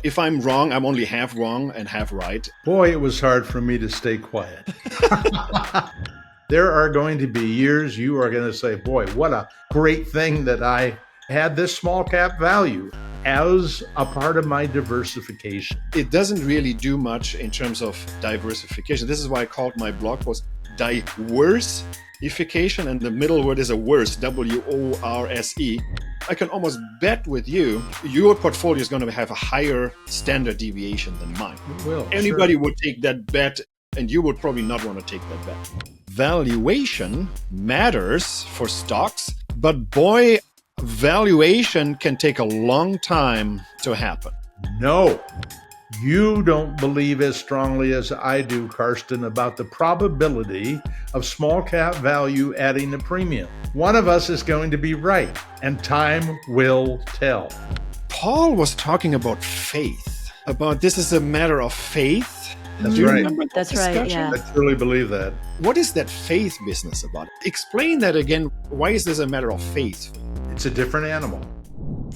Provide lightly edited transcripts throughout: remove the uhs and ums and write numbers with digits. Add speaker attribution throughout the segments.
Speaker 1: If I'm wrong, I'm only half wrong and half right.
Speaker 2: Boy, it was hard for me to stay quiet. There are going to be years you are going to say, boy, what a great thing that I had this small cap value as a part of my diversification.
Speaker 1: It doesn't really do much in terms of diversification. This is why I called my blog post Diversification, and the middle word is a worse, W-O-R-S-E. I can almost bet with you, your portfolio is going to have a higher standard deviation than mine.
Speaker 2: It will.
Speaker 1: Anybody
Speaker 2: Sure.
Speaker 1: would take that bet, and you would probably not want to take that bet. Valuation matters for stocks, but boy, valuation can take a long time to happen.
Speaker 2: No, you don't believe as strongly as I do, Karsten, about the probability of small cap value adding a premium. One of us is going to be right, and time will tell.
Speaker 1: Paul was talking about faith, about this is a matter of faith.
Speaker 2: That's
Speaker 1: Do you
Speaker 2: right.
Speaker 1: remember that
Speaker 3: That's right,
Speaker 1: discussion?
Speaker 3: yeah.
Speaker 2: I truly believe that.
Speaker 1: What is that faith business about? Explain that again. Why is this a matter of faith?
Speaker 2: It's a different animal.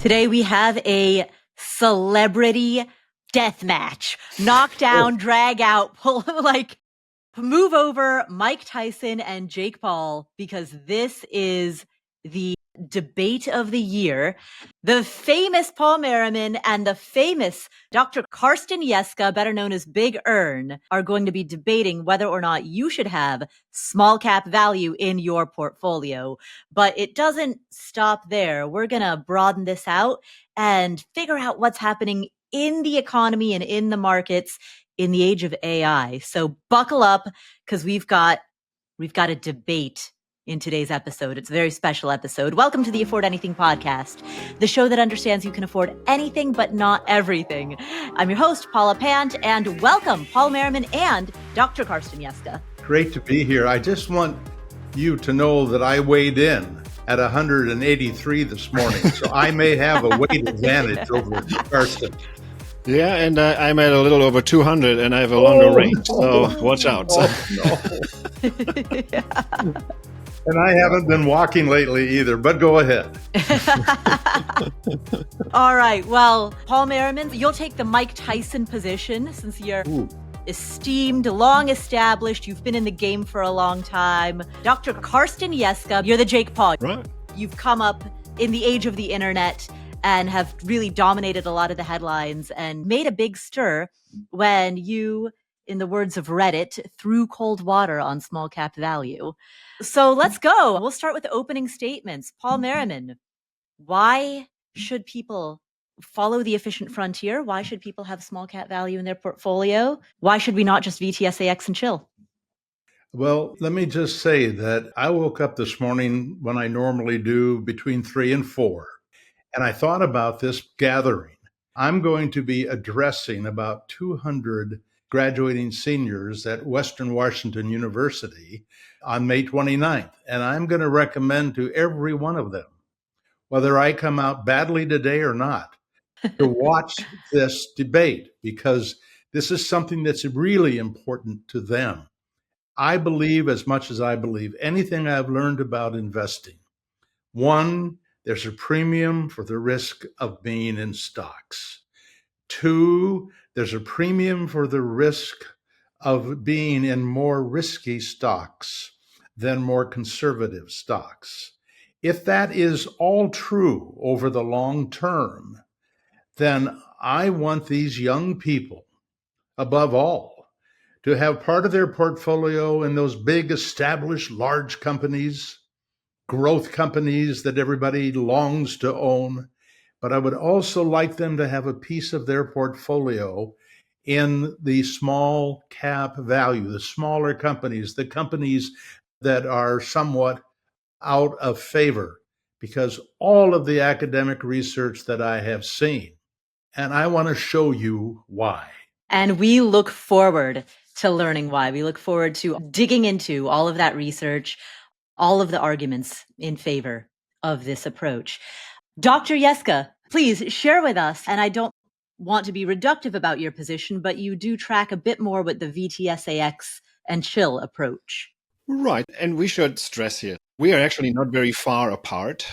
Speaker 3: Today we have a celebrity death match. Knock down, drag out, pull, move over Mike Tyson and Jake Paul, because this is the debate of the year. The famous Paul Merriman and the famous Dr. Karsten Jeska, better known as Big Earn, are going to be debating whether or not you should have small cap value in your portfolio. But it doesn't stop there. We're going to broaden this out and figure out what's happening in the economy and in the markets in the age of AI. So buckle up, because we've got a debate in today's episode. It's a very special episode. Welcome to the Afford Anything podcast, the show that understands you can afford anything but not everything. I'm your host, Paula Pant, and welcome Paul Merriman and Dr. Karsten Jeska.
Speaker 2: Great to be here. I just want you to know that I weighed in at 183 this morning, so I may have a weight advantage over Karsten.
Speaker 1: Yeah, and I'm at a little over 200 and I have a longer range, so watch out.
Speaker 2: No. And I haven't been walking lately either, but go ahead.
Speaker 3: All right. Well, Paul Merriman, you'll take the Mike Tyson position since you're esteemed, long established. You've been in the game for a long time. Dr. Karsten Jeska, you're the Jake Paul.
Speaker 1: Right.
Speaker 3: You've come up in the age of the internet and have really dominated a lot of the headlines and made a big stir when you, in the words of Reddit, threw cold water on small cap value. So let's go. We'll start with the opening statements. Paul Merriman, why should people follow the efficient frontier? Why should people have small cap value in their portfolio? Why should we not just VTSAX and chill?
Speaker 2: Well, let me just say that I woke up this morning when I normally do between 3 and 4, and I thought about this gathering. I'm going to be addressing about 200 graduating seniors at Western Washington University on May 29th, and I'm going to recommend to every one of them, whether I come out badly today or not, to watch this debate, because this is something that's really important to them. I believe, as much as I believe anything I've learned about investing, one, there's a premium for the risk of being in stocks. Two, there's a premium for the risk of being in more risky stocks than more conservative stocks. If that is all true over the long term, then I want these young people, above all, to have part of their portfolio in those big, established, large companies, growth companies that everybody longs to own. But I would also like them to have a piece of their portfolio in the small cap value, the smaller companies, the companies that are somewhat out of favor, because all of the academic research that I have seen, and I want to show you why.
Speaker 3: And we look forward to learning why. We look forward to digging into all of that research, all of the arguments in favor of this approach. Dr. Jeska, please share with us, and I don't want to be reductive about your position, but you do track a bit more with the VTSAX and chill approach.
Speaker 1: Right. And we should stress here, we are actually not very far apart.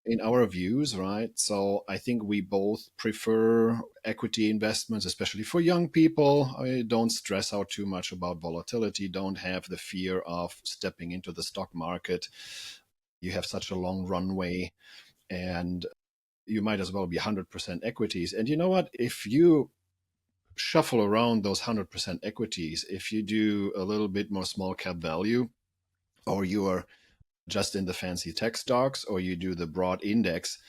Speaker 1: in our views, right? So I think we both prefer equity investments, especially for young people. Don't stress out too much about volatility. Don't have the fear of stepping into the stock market. You have such a long runway, and you might as well be 100% equities. And you know what? If you shuffle around those 100% equities, if you do a little bit more small cap value, or you are just in the fancy tech stocks, or you do the broad index,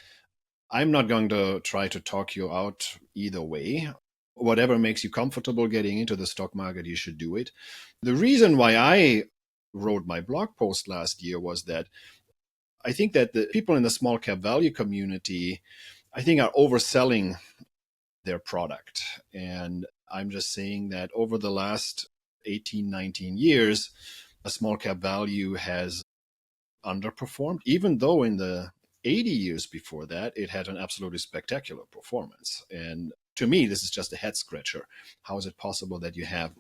Speaker 1: I'm not going to try to talk you out either way. Whatever makes you comfortable getting into the stock market, you should do it. The reason why I wrote my blog post last year was that I think that the people in the small cap value community, I think, are overselling their product. And I'm just saying that over the last 18, 19 years, a small cap value has underperformed, even though in the 80 years before that, it had an absolutely spectacular performance. And to me, this is just a head scratcher. How is it possible that you have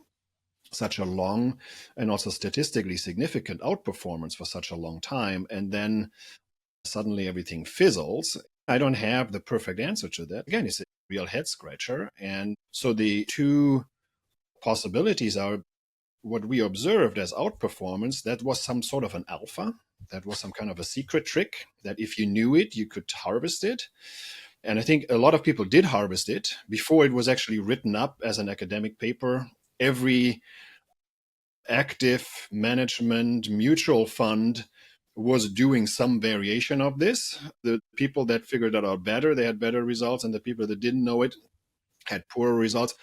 Speaker 1: such a long and also statistically significant outperformance for such a long time, and then suddenly everything fizzles? I don't have the perfect answer to that. Again, it's a real head scratcher. And so the two possibilities are what we observed as outperformance, that was some sort of an alpha. That was some kind of a secret trick that if you knew it, you could harvest it. And I think a lot of people did harvest it before it was actually written up as an academic paper. Every active management mutual fund was doing some variation of this. The people that figured it out better, they had better results, and the people that didn't know it had poorer results.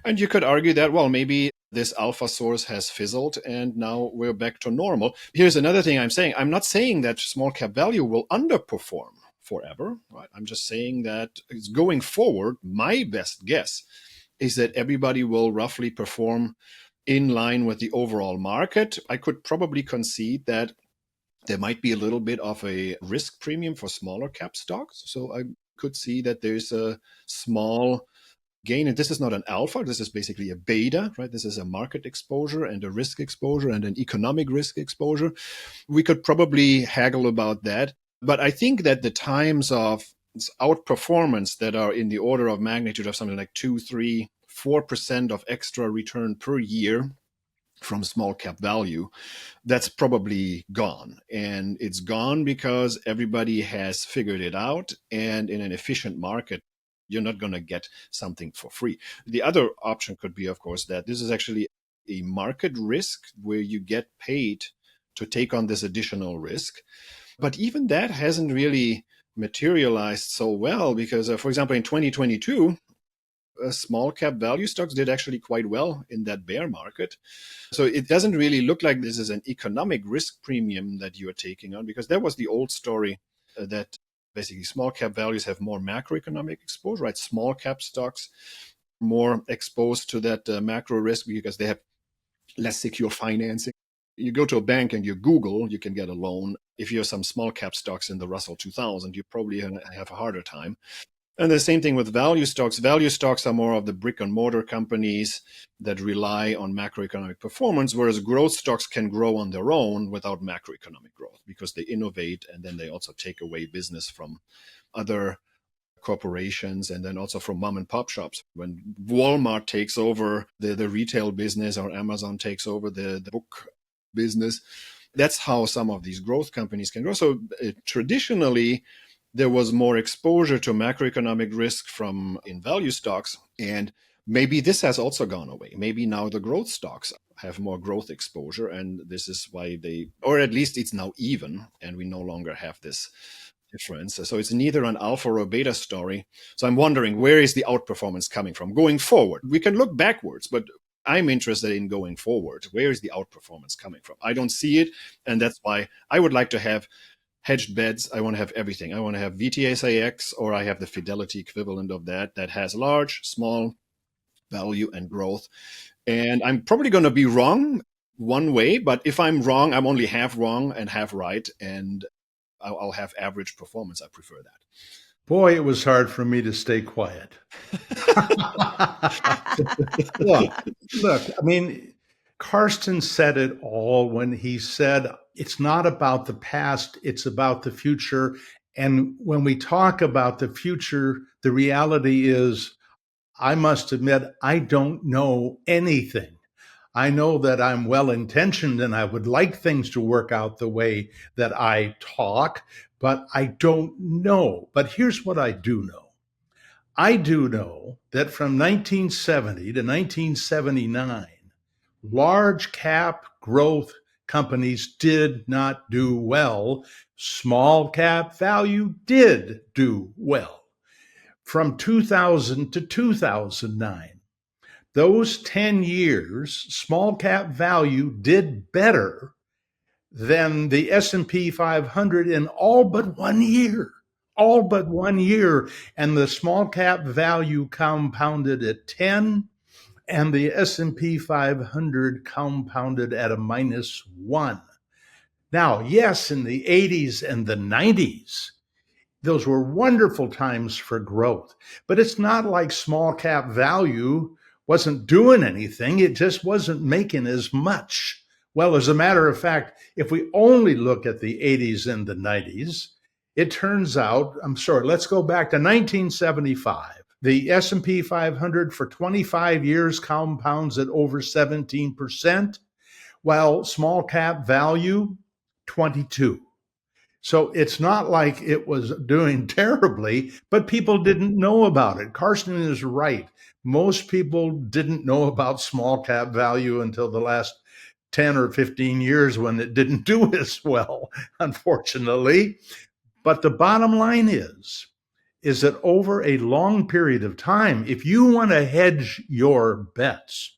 Speaker 1: And you could argue that, well, maybe this alpha source has fizzled and now we're back to normal. Here's another thing I'm saying. I'm not saying that small cap value will underperform forever, right? I'm just saying that it's going forward, my best guess is that everybody will roughly perform in line with the overall market. I could probably concede that there might be a little bit of a risk premium for smaller cap stocks. So I could see that there's a small gain. And this is not an alpha. This is basically a beta, right? This is a market exposure and a risk exposure and an economic risk exposure. We could probably haggle about that. But I think that the times of outperformance that are in the order of magnitude of something like 2, 3, 4% of extra return per year from small cap value, that's probably gone. And it's gone because everybody has figured it out. And in an efficient market, you're not going to get something for free. The other option could be, of course, that this is actually a market risk where you get paid to take on this additional risk. But even that hasn't really materialized so well because, for example, in 2022, small cap value stocks did actually quite well in that bear market. So it doesn't really look like this is an economic risk premium that you are taking on, because that was the old story that basically small cap values have more macroeconomic exposure, right? Small cap stocks more exposed to that macro risk because they have less secure financing. You go to a bank and you Google, you can get a loan. If you have some small cap stocks in the Russell 2000, you probably have a harder time. And the same thing with value stocks. Value stocks are more of the brick and mortar companies that rely on macroeconomic performance, whereas growth stocks can grow on their own without macroeconomic growth because they innovate and then they also take away business from other corporations and then also from mom and pop shops. When Walmart takes over the retail business or Amazon takes over the book business, that's how some of these growth companies can grow. So traditionally, there was more exposure to macroeconomic risk from in value stocks. And maybe this has also gone away. Maybe now the growth stocks have more growth exposure. And this is why or at least it's now even, and we no longer have this difference. So it's neither an alpha or a beta story. So I'm wondering, where is the outperformance coming from going forward? We can look backwards, but I'm interested in going forward. Where is the outperformance coming from? I don't see it. And that's why I would like to have hedged bets. I want to have everything. I want to have VTSAX, or I have the Fidelity equivalent of that has large, small, value, and growth. And I'm probably going to be wrong one way, but if I'm wrong, I'm only half wrong and half right, and I'll have average performance. I prefer that.
Speaker 2: Boy, it was hard for me to stay quiet. Look, I mean, Karsten said it all when he said, it's not about the past, it's about the future. And when we talk about the future, the reality is, I must admit, I don't know anything. I know that I'm well intentioned and I would like things to work out the way that I talk, but I don't know. But here's what I do know. I do know that from 1970 to 1979, large cap growth companies did not do well. Small cap value did do well. From 2000 to 2009, those 10 years, small cap value did better than the S&P 500 in all but 1 year. All but 1 year. And the small cap value compounded at 10, and the S&P 500 compounded at a -1. Now, yes, in the 80s and the 90s, those were wonderful times for growth, but it's not like small cap value wasn't doing anything. It just wasn't making as much. Well, as a matter of fact, if we only look at the 80s and the 90s, it turns out, let's go back to 1975. The S&P 500 for 25 years compounds at over 17%, while small cap value, 22. So it's not like it was doing terribly, but people didn't know about it. Karsten is right. Most people didn't know about small cap value until the last 10 or 15 years when it didn't do as well, unfortunately. But the bottom line is that over a long period of time, if you want to hedge your bets,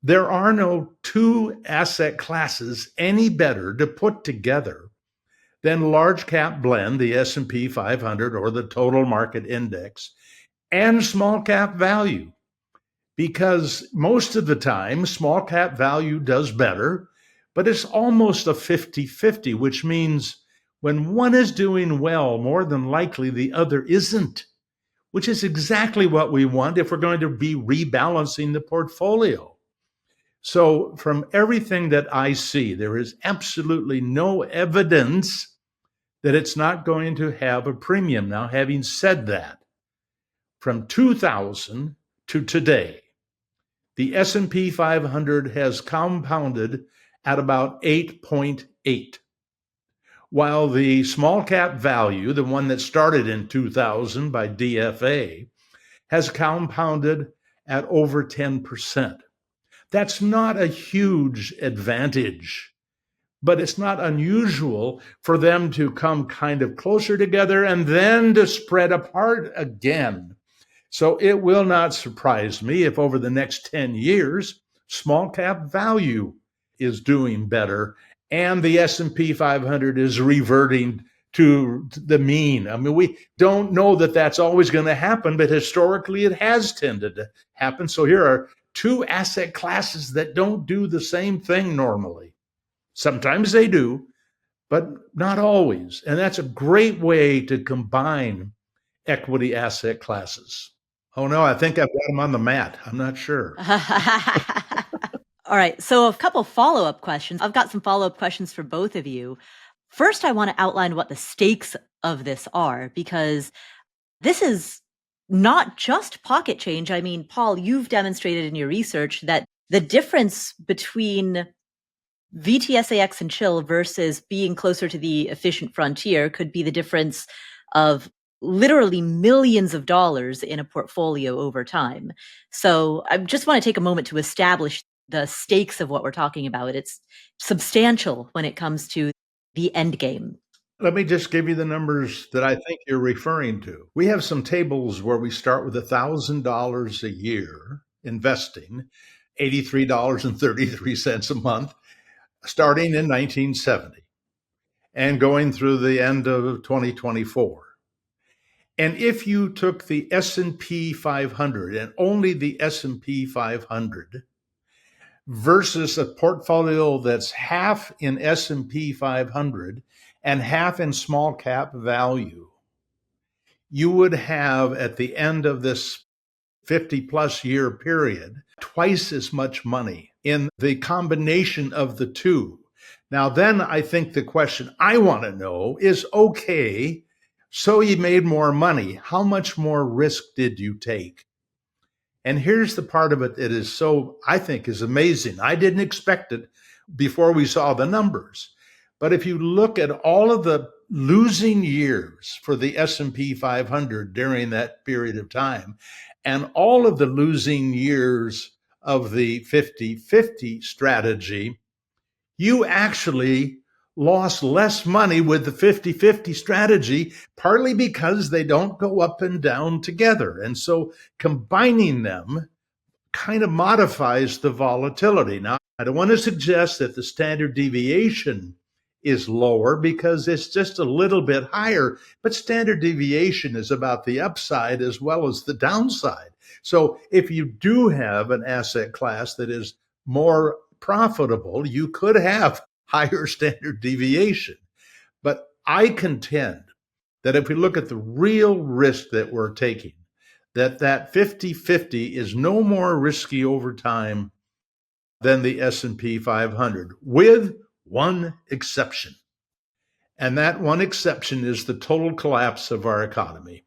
Speaker 2: there are no two asset classes any better to put together than large cap blend, the S&P 500 or the total market index, and small cap value. Because most of the time, small cap value does better, but it's almost a 50-50, which means when one is doing well, more than likely the other isn't, which is exactly what we want if we're going to be rebalancing the portfolio. So from everything that I see, there is absolutely no evidence that it's not going to have a premium. Now, having said that, from 2000 to today, the S&P 500 has compounded at about 8.8, while the small cap value, the one that started in 2000 by DFA, has compounded at over 10%. That's not a huge advantage, but it's not unusual for them to come kind of closer together and then to spread apart again. So it will not surprise me if over the next 10 years, small cap value is doing better and the S&P 500 is reverting to the mean. I mean, we don't know that that's always going to happen, but historically it has tended to happen. So here are two asset classes that don't do the same thing normally. Sometimes they do, but not always. And that's a great way to combine equity asset classes. Oh, no, I think I've got them on the mat. I'm not sure.
Speaker 3: All right. So a couple follow-up questions. I've got some follow-up questions for both of you. First, I want to outline what the stakes of this are, because this is not just pocket change. I mean, Paul, you've demonstrated in your research that the difference between VTSAX and chill versus being closer to the efficient frontier could be the difference of literally millions of dollars in a portfolio over time. So I just want to take a moment to establish the stakes of what we're talking about. It's substantial when it comes to the end game.
Speaker 2: Let me just give you the numbers that I think you're referring to. We have some tables where we start with $1,000 a year investing, $83.33 a month, starting in 1970 and going through the end of 2024. And if you took the S&P 500 and only the S&P 500 versus a portfolio that's half in S&P 500 and half in small cap value, you would have at the end of this 50 plus year period, twice as much money in the combination of the two. Now, then I think the question I want to know is, okay, So you made more money. How much more risk did you take? And here's the part of it that is so, I think, is amazing. I didn't expect it before we saw the numbers. But if you look at all of the losing years for the S&P 500 during that period of time, and all of the losing years of the 50-50 strategy, you actually lost less money with the 50-50 strategy, partly because they don't go up and down together. And so combining them kind of modifies the volatility. Now, I don't want to suggest that the standard deviation is lower because it's just a little bit higher, but standard deviation is about the upside as well as the downside. So if you do have an asset class that is more profitable, you could have higher standard deviation. But I contend that if we look at the real risk that we're taking, that 50-50 is no more risky over time than the S&P 500, with one exception. And that one exception is the total collapse of our economy.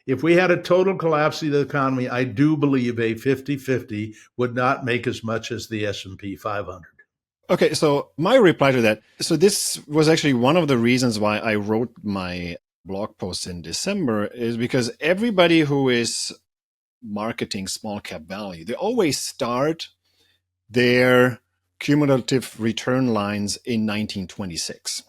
Speaker 2: If we had a total collapse of the economy, I do believe a 50-50 would not make as much as the S&P 500.
Speaker 1: Okay, so my reply to that. So this was actually one of the reasons why I wrote my blog post in December, is because everybody who is marketing small cap value, they always start their cumulative return lines in 1926.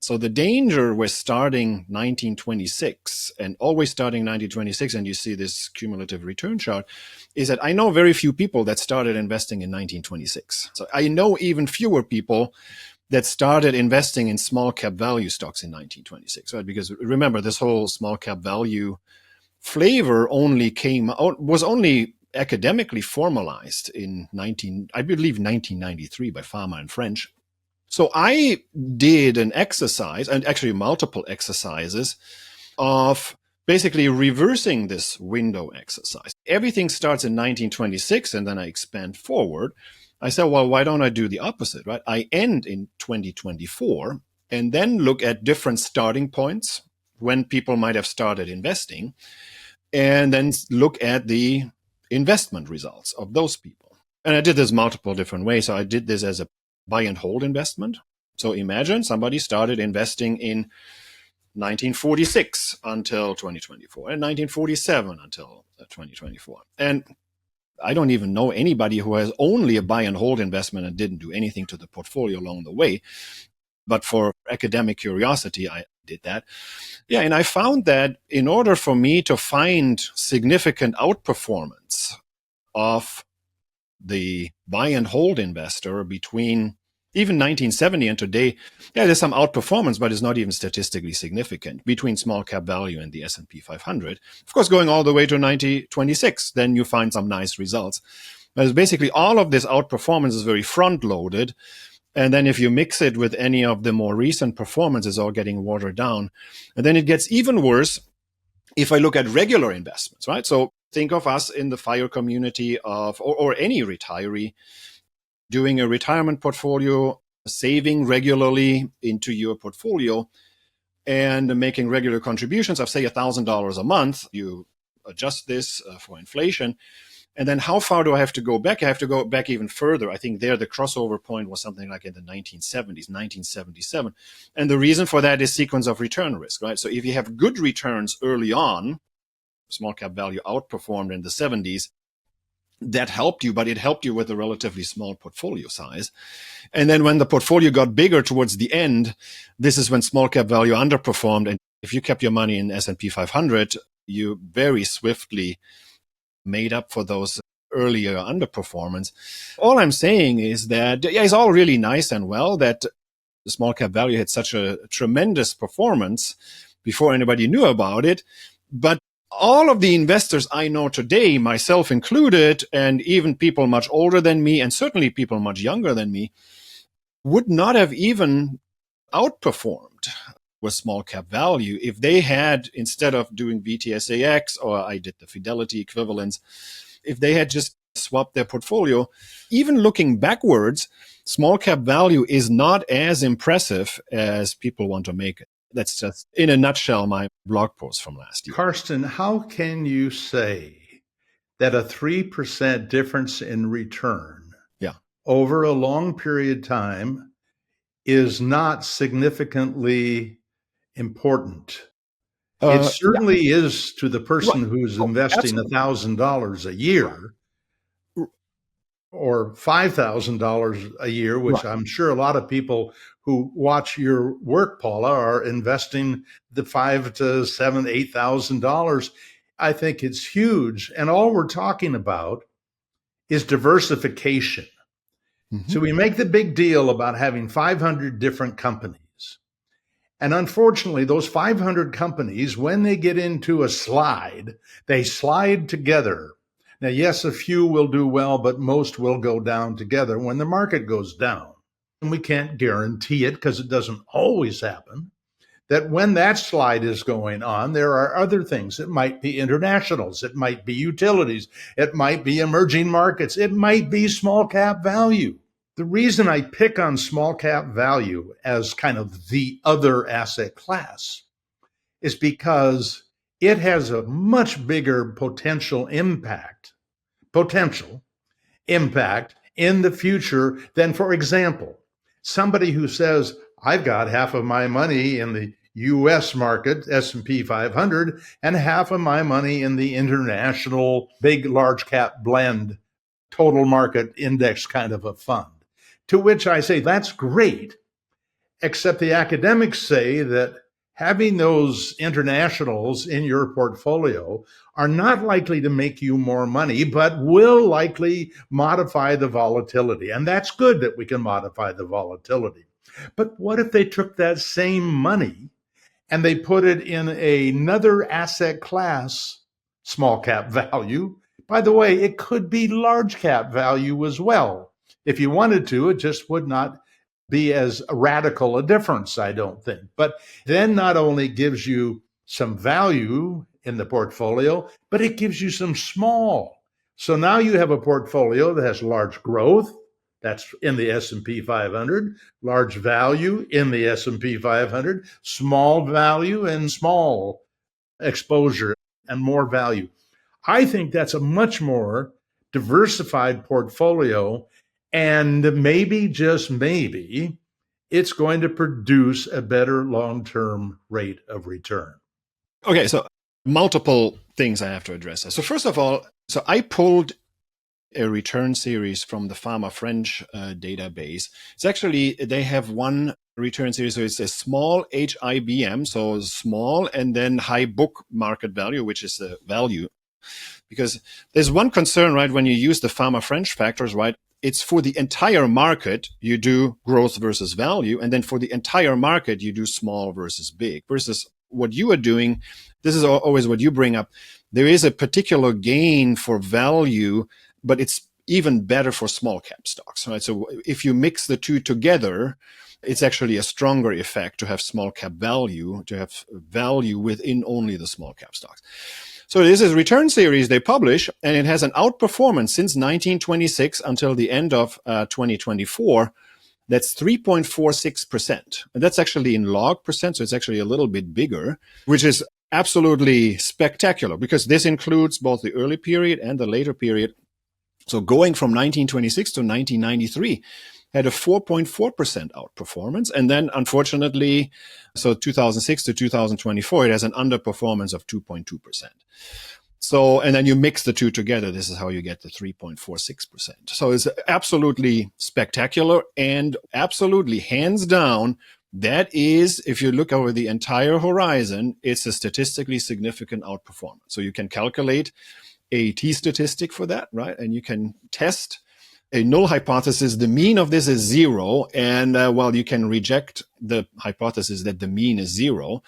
Speaker 1: So the danger with starting 1926 and always starting 1926, and you see this cumulative return chart, is that I know very few people that started investing in 1926. So I know even fewer people that started investing in small cap value stocks in 1926, right? Because remember, this whole small cap value flavor only came out, was only academically formalized in 1993 by Farmer and French. So I did an exercise, and actually multiple exercises, of basically reversing this window exercise. Everything starts in 1926 and then I expand forward. I said, well, why don't I do the opposite, right? I end in 2024 and then look at different starting points when people might have started investing, and then look at the investment results of those people. And I did this multiple different ways. So I did this as a buy and hold investment. So imagine somebody started investing in 1946 until 2024 and 1947 until 2024. And I don't even know anybody who has only a buy and hold investment and didn't do anything to the portfolio along the way. But for academic curiosity, I did that. Yeah, and I found that in order for me to find significant outperformance of the buy and hold investor between even 1970 and today, yeah, there's some outperformance, but it's not even statistically significant between small cap value and the S&P 500. Of course, going all the way to 1926, then you find some nice results. But basically, all of this outperformance is very front-loaded. And then if you mix it with any of the more recent performances, all getting watered down. And then it gets even worse if I look at regular investments, right? So think of us in the FIRE community of, or any retiree, doing a retirement portfolio, saving regularly into your portfolio, and making regular contributions of, say, $1,000 a month. You adjust this for inflation. And then how far do I have to go back? I have to go back even further. I think there the crossover point was something like in the 1970s, 1977. And the reason for that is sequence of return risk, right? So if you have good returns early on, small cap value outperformed in the 70s, that helped you, but it helped you with a relatively small portfolio size. And then when the portfolio got bigger towards the end, this is when small cap value underperformed. And if you kept your money in S&P 500, you very swiftly made up for those earlier underperformance. All I'm saying is that, yeah, it's all really nice and well that the small cap value had such a tremendous performance before anybody knew about it. But all of the investors I know today, myself included, and even people much older than me, and certainly people much younger than me, would not have even outperformed with small cap value if they had, instead of doing VTSAX, or I did the Fidelity equivalents, if they had just swapped their portfolio. Even looking backwards, small cap value is not as impressive as people want to make it. That's just, in a nutshell, my blog post from last year.
Speaker 2: Karsten, how can you say that a 3% difference in return over a long period of time is not significantly important? It certainly is to the person who's investing $1,000 a year or $5,000 a year, which I'm sure a lot of people who watch your work, Paula, are investing the $5,000 to $7,000, $8,000. I think it's huge. And all we're talking about is diversification. Mm-hmm. So we make the big deal about having 500 different companies. And unfortunately, those 500 companies, when they get into a slide, they slide together. Now, yes, a few will do well, but most will go down together when the market goes down. And we can't guarantee it because it doesn't always happen. That when that slide is going on, there are other things. It might be internationals. It might be utilities. It might be emerging markets. It might be small cap value. The reason I pick on small cap value as kind of the other asset class is because it has a much bigger potential impact in the future than, for example, somebody who says, I've got half of my money in the U.S. market, S&P 500, and half of my money in the international big large cap blend total market index kind of a fund. To which I say, that's great, except the academics say that having those internationals in your portfolio are not likely to make you more money, but will likely modify the volatility. And that's good that we can modify the volatility. But what if they took that same money and they put it in another asset class, small cap value? By the way, it could be large cap value as well. If you wanted to, it just would not be as radical a difference, I don't think. But then not only gives you some value in the portfolio, but it gives you some small. So now you have a portfolio that has large growth, that's in the S&P 500, large value in the S&P 500, small value and small exposure and more value. I think that's a much more diversified portfolio, and maybe, just maybe, it's going to produce a better long-term rate of return.
Speaker 1: Okay, so multiple things I have to address. So first of all, so I pulled a return series from the Pharma French database. It's actually, they have one return series, so it's a small HIBM, so small, and then high book market value, which is the value. Because there's one concern, right, when you use the Pharma French factors, right? It's for the entire market, you do growth versus value. And then for the entire market, you do small versus big. Versus what you are doing, this is always what you bring up. There is a particular gain for value, but it's even better for small cap stocks, right? So if you mix the two together, it's actually a stronger effect to have small cap value, to have value within only the small cap stocks. So this is return series they publish, and it has an outperformance since 1926 until the end of 2024. That's 3.46%. And that's actually in log percent, so it's actually a little bit bigger, which is absolutely spectacular because this includes both the early period and the later period. So going from 1926 to 1993 had a 4.4% outperformance. And then unfortunately, so 2006 to 2024, it has an underperformance of 2.2%. So, and then you mix the two together. This is how you get the 3.46%. So it's absolutely spectacular and absolutely hands down. That is, if you look over the entire horizon, it's a statistically significant outperformance. So you can calculate a t-statistic for that, right? And you can test a null hypothesis. The mean of this is 0. And well, you can reject the hypothesis that the mean is 0.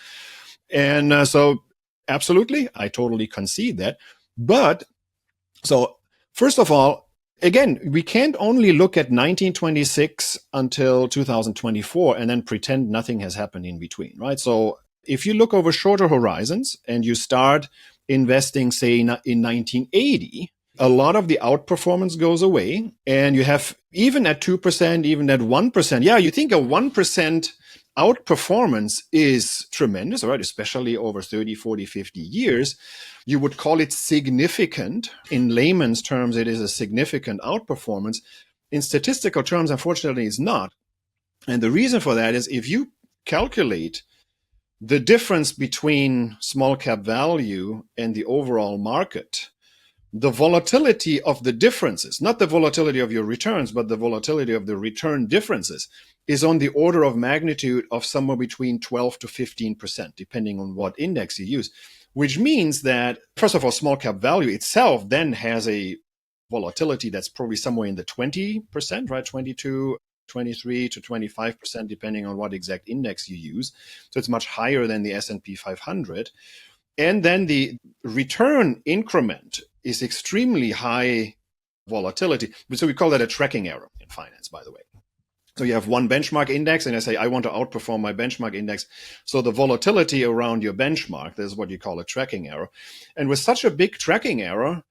Speaker 1: And so absolutely, I totally concede that. But so first of all, again, we can't only look at 1926 until 2024 and then pretend nothing has happened in between, right? So if you look over shorter horizons and you start investing, say, in 1980, a lot of the outperformance goes away, and you have, even at 2%, even at 1%, yeah, you think a 1% outperformance is tremendous, right? Especially over 30, 40, 50 years. You would call it significant. In layman's terms, it is a significant outperformance. In statistical terms, unfortunately, it's not. And the reason for that is if you calculate the difference between small cap value and the overall market, the volatility of the differences, not the volatility of your returns, but the volatility of the return differences, is on the order of magnitude of somewhere between 12 to 15%, depending on what index you use, which means that, first of all, small cap value itself then has a volatility that's probably somewhere in the 20%, right? 22, 23 to 25%, depending on what exact index you use. So it's much higher than the S&P 500. And then the return increment is extremely high volatility. So we call that a tracking error in finance, by the way. So you have one benchmark index, and I say, I want to outperform my benchmark index. So the volatility around your benchmark, this is what you call a tracking error. And with such a big tracking error,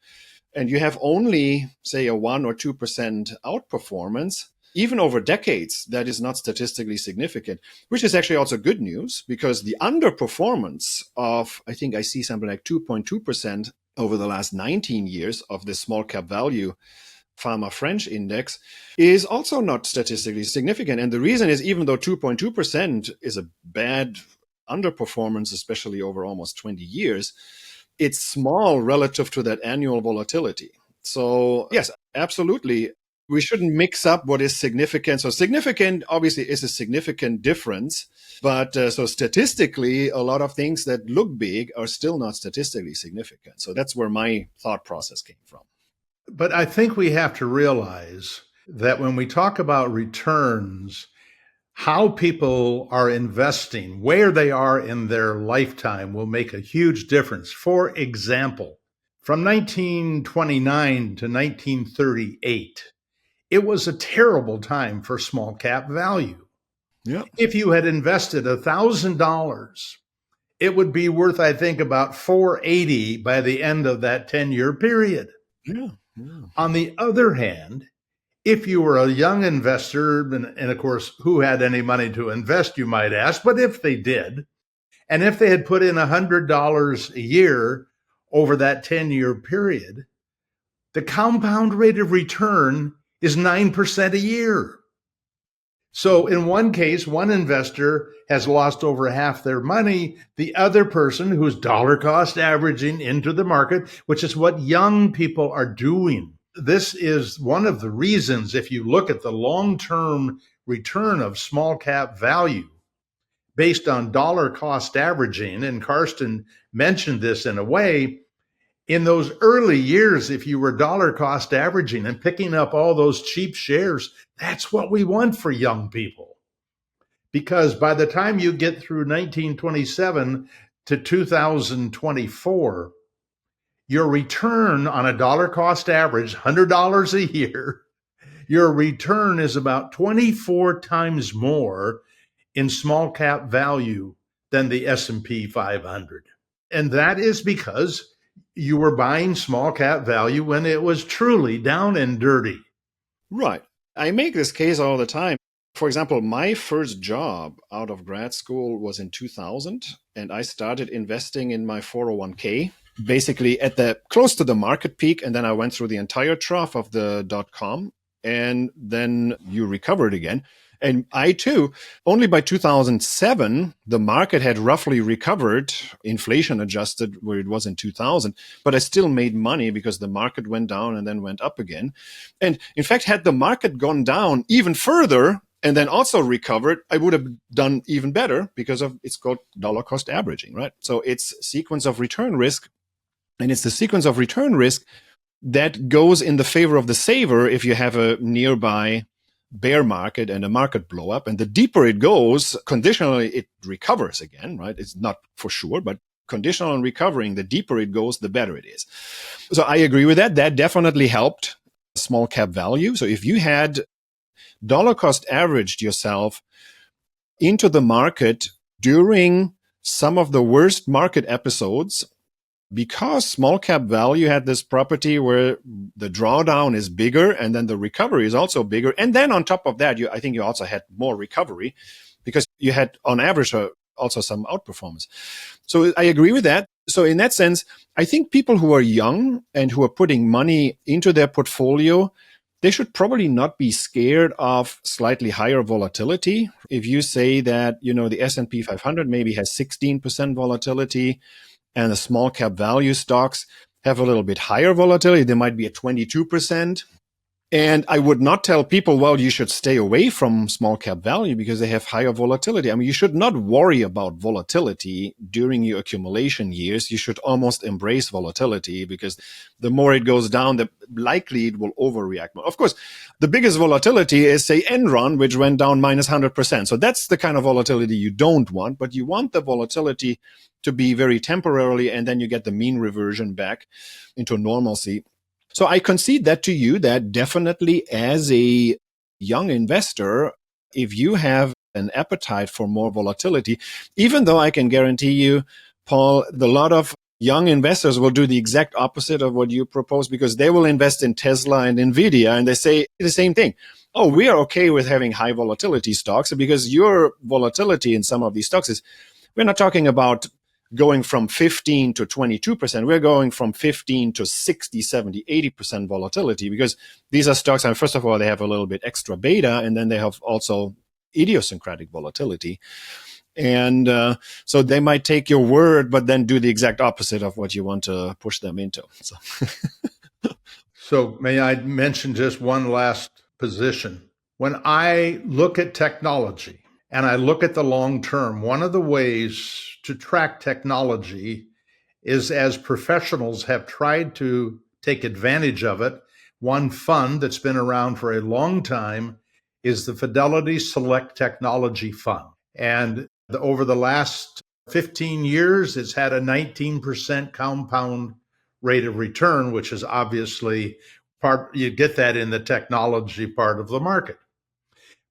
Speaker 1: and you have only, say, a 1 or 2% outperformance, even over decades, that is not statistically significant, which is actually also good news, because the underperformance of, I think I see something like 2.2% over the last 19 years of the small cap value Pharma French index is also not statistically significant. And the reason is, even though 2.2% is a bad underperformance, especially over almost 20 years, it's small relative to that annual volatility. So yes, absolutely. We shouldn't mix up what is significant. So significant obviously is a significant difference, but so statistically, a lot of things that look big are still not statistically significant. So that's where my thought process came from.
Speaker 2: But I think we have to realize that when we talk about returns, how people are investing, where they are in their lifetime will make a huge difference. For example, from 1929 to 1938, it was a terrible time for small cap value.
Speaker 1: Yeah.
Speaker 2: If you had invested $1,000, it would be worth, I think, about $480 by the end of that 10-year period.
Speaker 1: Yeah. Yeah.
Speaker 2: On the other hand, if you were a young investor, and of course, who had any money to invest, you might ask, but if they did, and if they had put in $100 a year over that 10-year period, the compound rate of return is 9% a year. So in one case, one investor has lost over half their money. The other person who's dollar cost averaging into the market, which is what young people are doing. This is one of the reasons, if you look at the long-term return of small cap value based on dollar cost averaging, and Karsten mentioned this in a way, in those early years, if you were dollar cost averaging and picking up all those cheap shares, that's what we want for young people. Because by the time you get through 1927 to 2024, your return on a dollar cost average, $100 a year, your return is about 24 times more in small cap value than the S&P 500. And that is because you were buying small cap value when it was truly down and dirty.
Speaker 1: Right. I make this case all the time. For example, my first job out of grad school was in 2000, and I started investing in my 401k, basically at the close to the market peak. And then I went through the entire trough of the .com, and then you recovered again. And I too, only by 2007, the market had roughly recovered, inflation adjusted where it was in 2000, but I still made money because the market went down and then went up again. And in fact, had the market gone down even further and then also recovered, I would have done even better because of it's called dollar cost averaging, right? So it's sequence of return risk, and it's the sequence of return risk that goes in the favor of the saver if you have a nearby bear market and a market blow up. And the deeper it goes, conditionally, it recovers again, right? It's not for sure, but conditional on recovering, the deeper it goes, the better it is. So I agree with that. That definitely helped small cap value. So if you had dollar cost averaged yourself into the market during some of the worst market episodes, because small cap value had this property where the drawdown is bigger and then the recovery is also bigger. And then on top of that, I think you also had more recovery. because you had on average also some outperformance. So I agree with that. So in that sense, I think people who are young and who are putting money into their portfolio, they should probably not be scared of slightly higher volatility. If you say that, the S&P 500 maybe has 16% volatility and the small cap value stocks have a little bit higher volatility, they might be at 22%. And I would not tell people, well, you should stay away from small cap value because they have higher volatility. I mean, you should not worry about volatility during your accumulation years. You should almost embrace volatility because the more it goes down, the likely it will overreact. Of course, the biggest volatility is, say, Enron, which went down minus 100%. So that's the kind of volatility you don't want, but you want the volatility to be very temporarily, and then you get the mean reversion back into normalcy. So I concede that to you, that definitely as a young investor, if you have an appetite for more volatility, even though I can guarantee you, Paul, a lot of young investors will do the exact opposite of what you propose, because they will invest in Tesla and Nvidia and they say the same thing. Oh, we are okay with having high volatility stocks because your volatility in some of these stocks is, we're not talking about going from 15 to 22%. We're going from 15 to 60, 70, 80% volatility, because these are stocks. And first of all, they have a little bit extra beta, and then they have also idiosyncratic volatility. And so they might take your word, but then do the exact opposite of what you want to push them into.
Speaker 2: So may I mention just one last position? When I look at technology and I look at the long term, one of the ways to track technology is, as professionals have tried to take advantage of it, one fund that's been around for a long time is the Fidelity Select Technology Fund. And over the last 15 years, it's had a 19% compound rate of return, which is obviously you get that in the technology part of the market.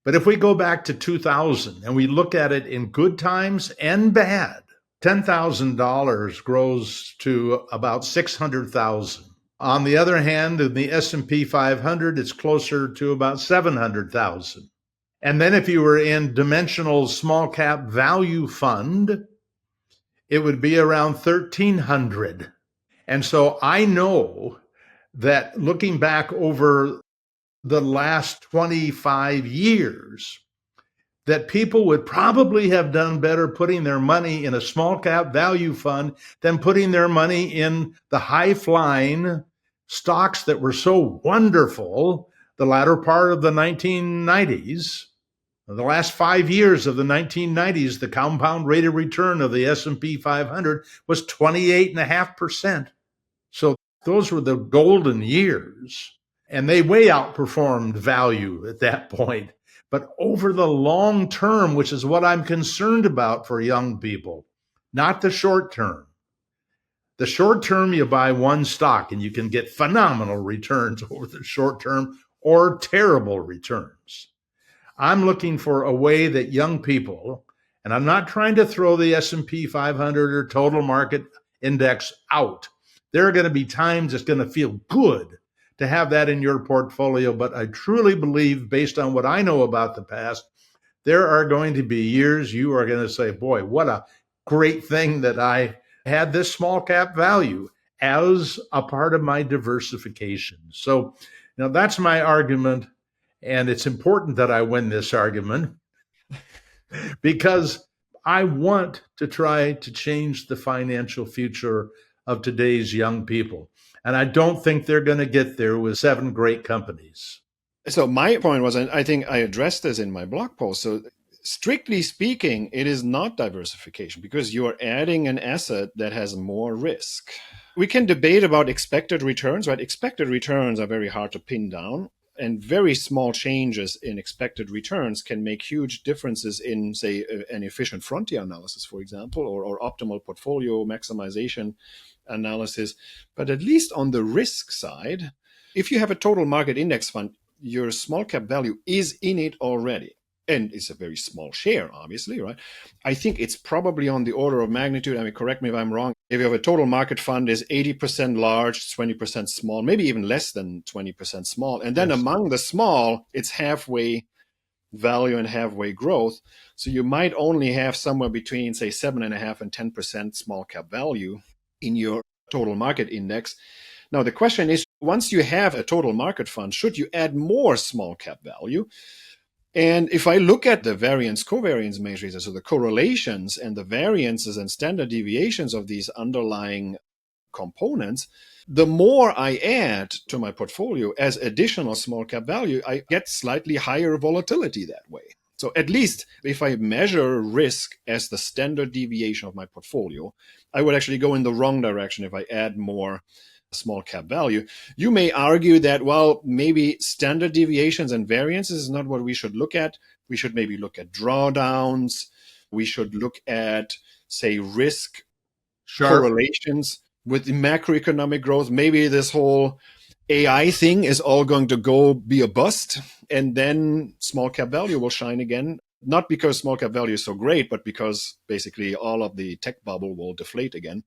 Speaker 2: But if we go back to 2000 and we look at it in good times and bad, $10,000 grows to about 600,000. On the other hand, in the S&P 500, it's closer to about 700,000. And then if you were in Dimensional Small Cap Value Fund, it would be around 1,300. And so I know that looking back over the last 25 years, that people would probably have done better putting their money in a small cap value fund than putting their money in the high flying stocks that were so wonderful the latter part of the 1990s. The last 5 years of the 1990s, the compound rate of return of the S&P 500 was 28.5%. So those were the golden years. And they way outperformed value at that point. But over the long term, which is what I'm concerned about for young people, not the short term. The short term, you buy one stock and you can get phenomenal returns over the short term or terrible returns. I'm looking for a way that young people, and I'm not trying to throw the S&P 500 or total market index out. There are going to be times it's going to feel good to have that in your portfolio. But I truly believe, based on what I know about the past, there are going to be years you are going to say, boy, what a great thing that I had this small cap value as a part of my diversification. So, that's my argument. And it's important that I win this argument because I want to try to change the financial future of today's young people. And I don't think they're going to get there with 7 great companies.
Speaker 1: So my point was, and I think I addressed this in my blog post. So strictly speaking, it is not diversification because you are adding an asset that has more risk. We can debate about expected returns, right? Expected returns are very hard to pin down. And very small changes in expected returns can make huge differences in, say, an efficient frontier analysis, for example, or optimal portfolio maximization analysis. But at least on the risk side, if you have a total market index fund, your small cap value is in it already. And it's a very small share, obviously, right? I think it's probably on the order of magnitude. I mean, correct me if I'm wrong. If you have a total market fund is 80% large, 20% small, maybe even less than 20% small. And then among the small, it's halfway value and halfway growth. So you might only have somewhere between, say, 7.5 and 10% small cap value in your total market index. Now, the question is, once you have a total market fund, should you add more small cap value? And if I look at the variance covariance matrices, so the correlations and the variances and standard deviations of these underlying components, the more I add to my portfolio as additional small cap value, I get slightly higher volatility that way. So at least if I measure risk as the standard deviation of my portfolio, I would actually go in the wrong direction if I add more small cap value. You may argue that, well, maybe standard deviations and variances is not what we should look at. We should maybe look at drawdowns. We should look at, say, risk correlations with the macroeconomic growth. Maybe this whole AI thing is all going to go be a bust, and then small cap value will shine again. Not because small cap value is so great, but because basically all of the tech bubble will deflate again,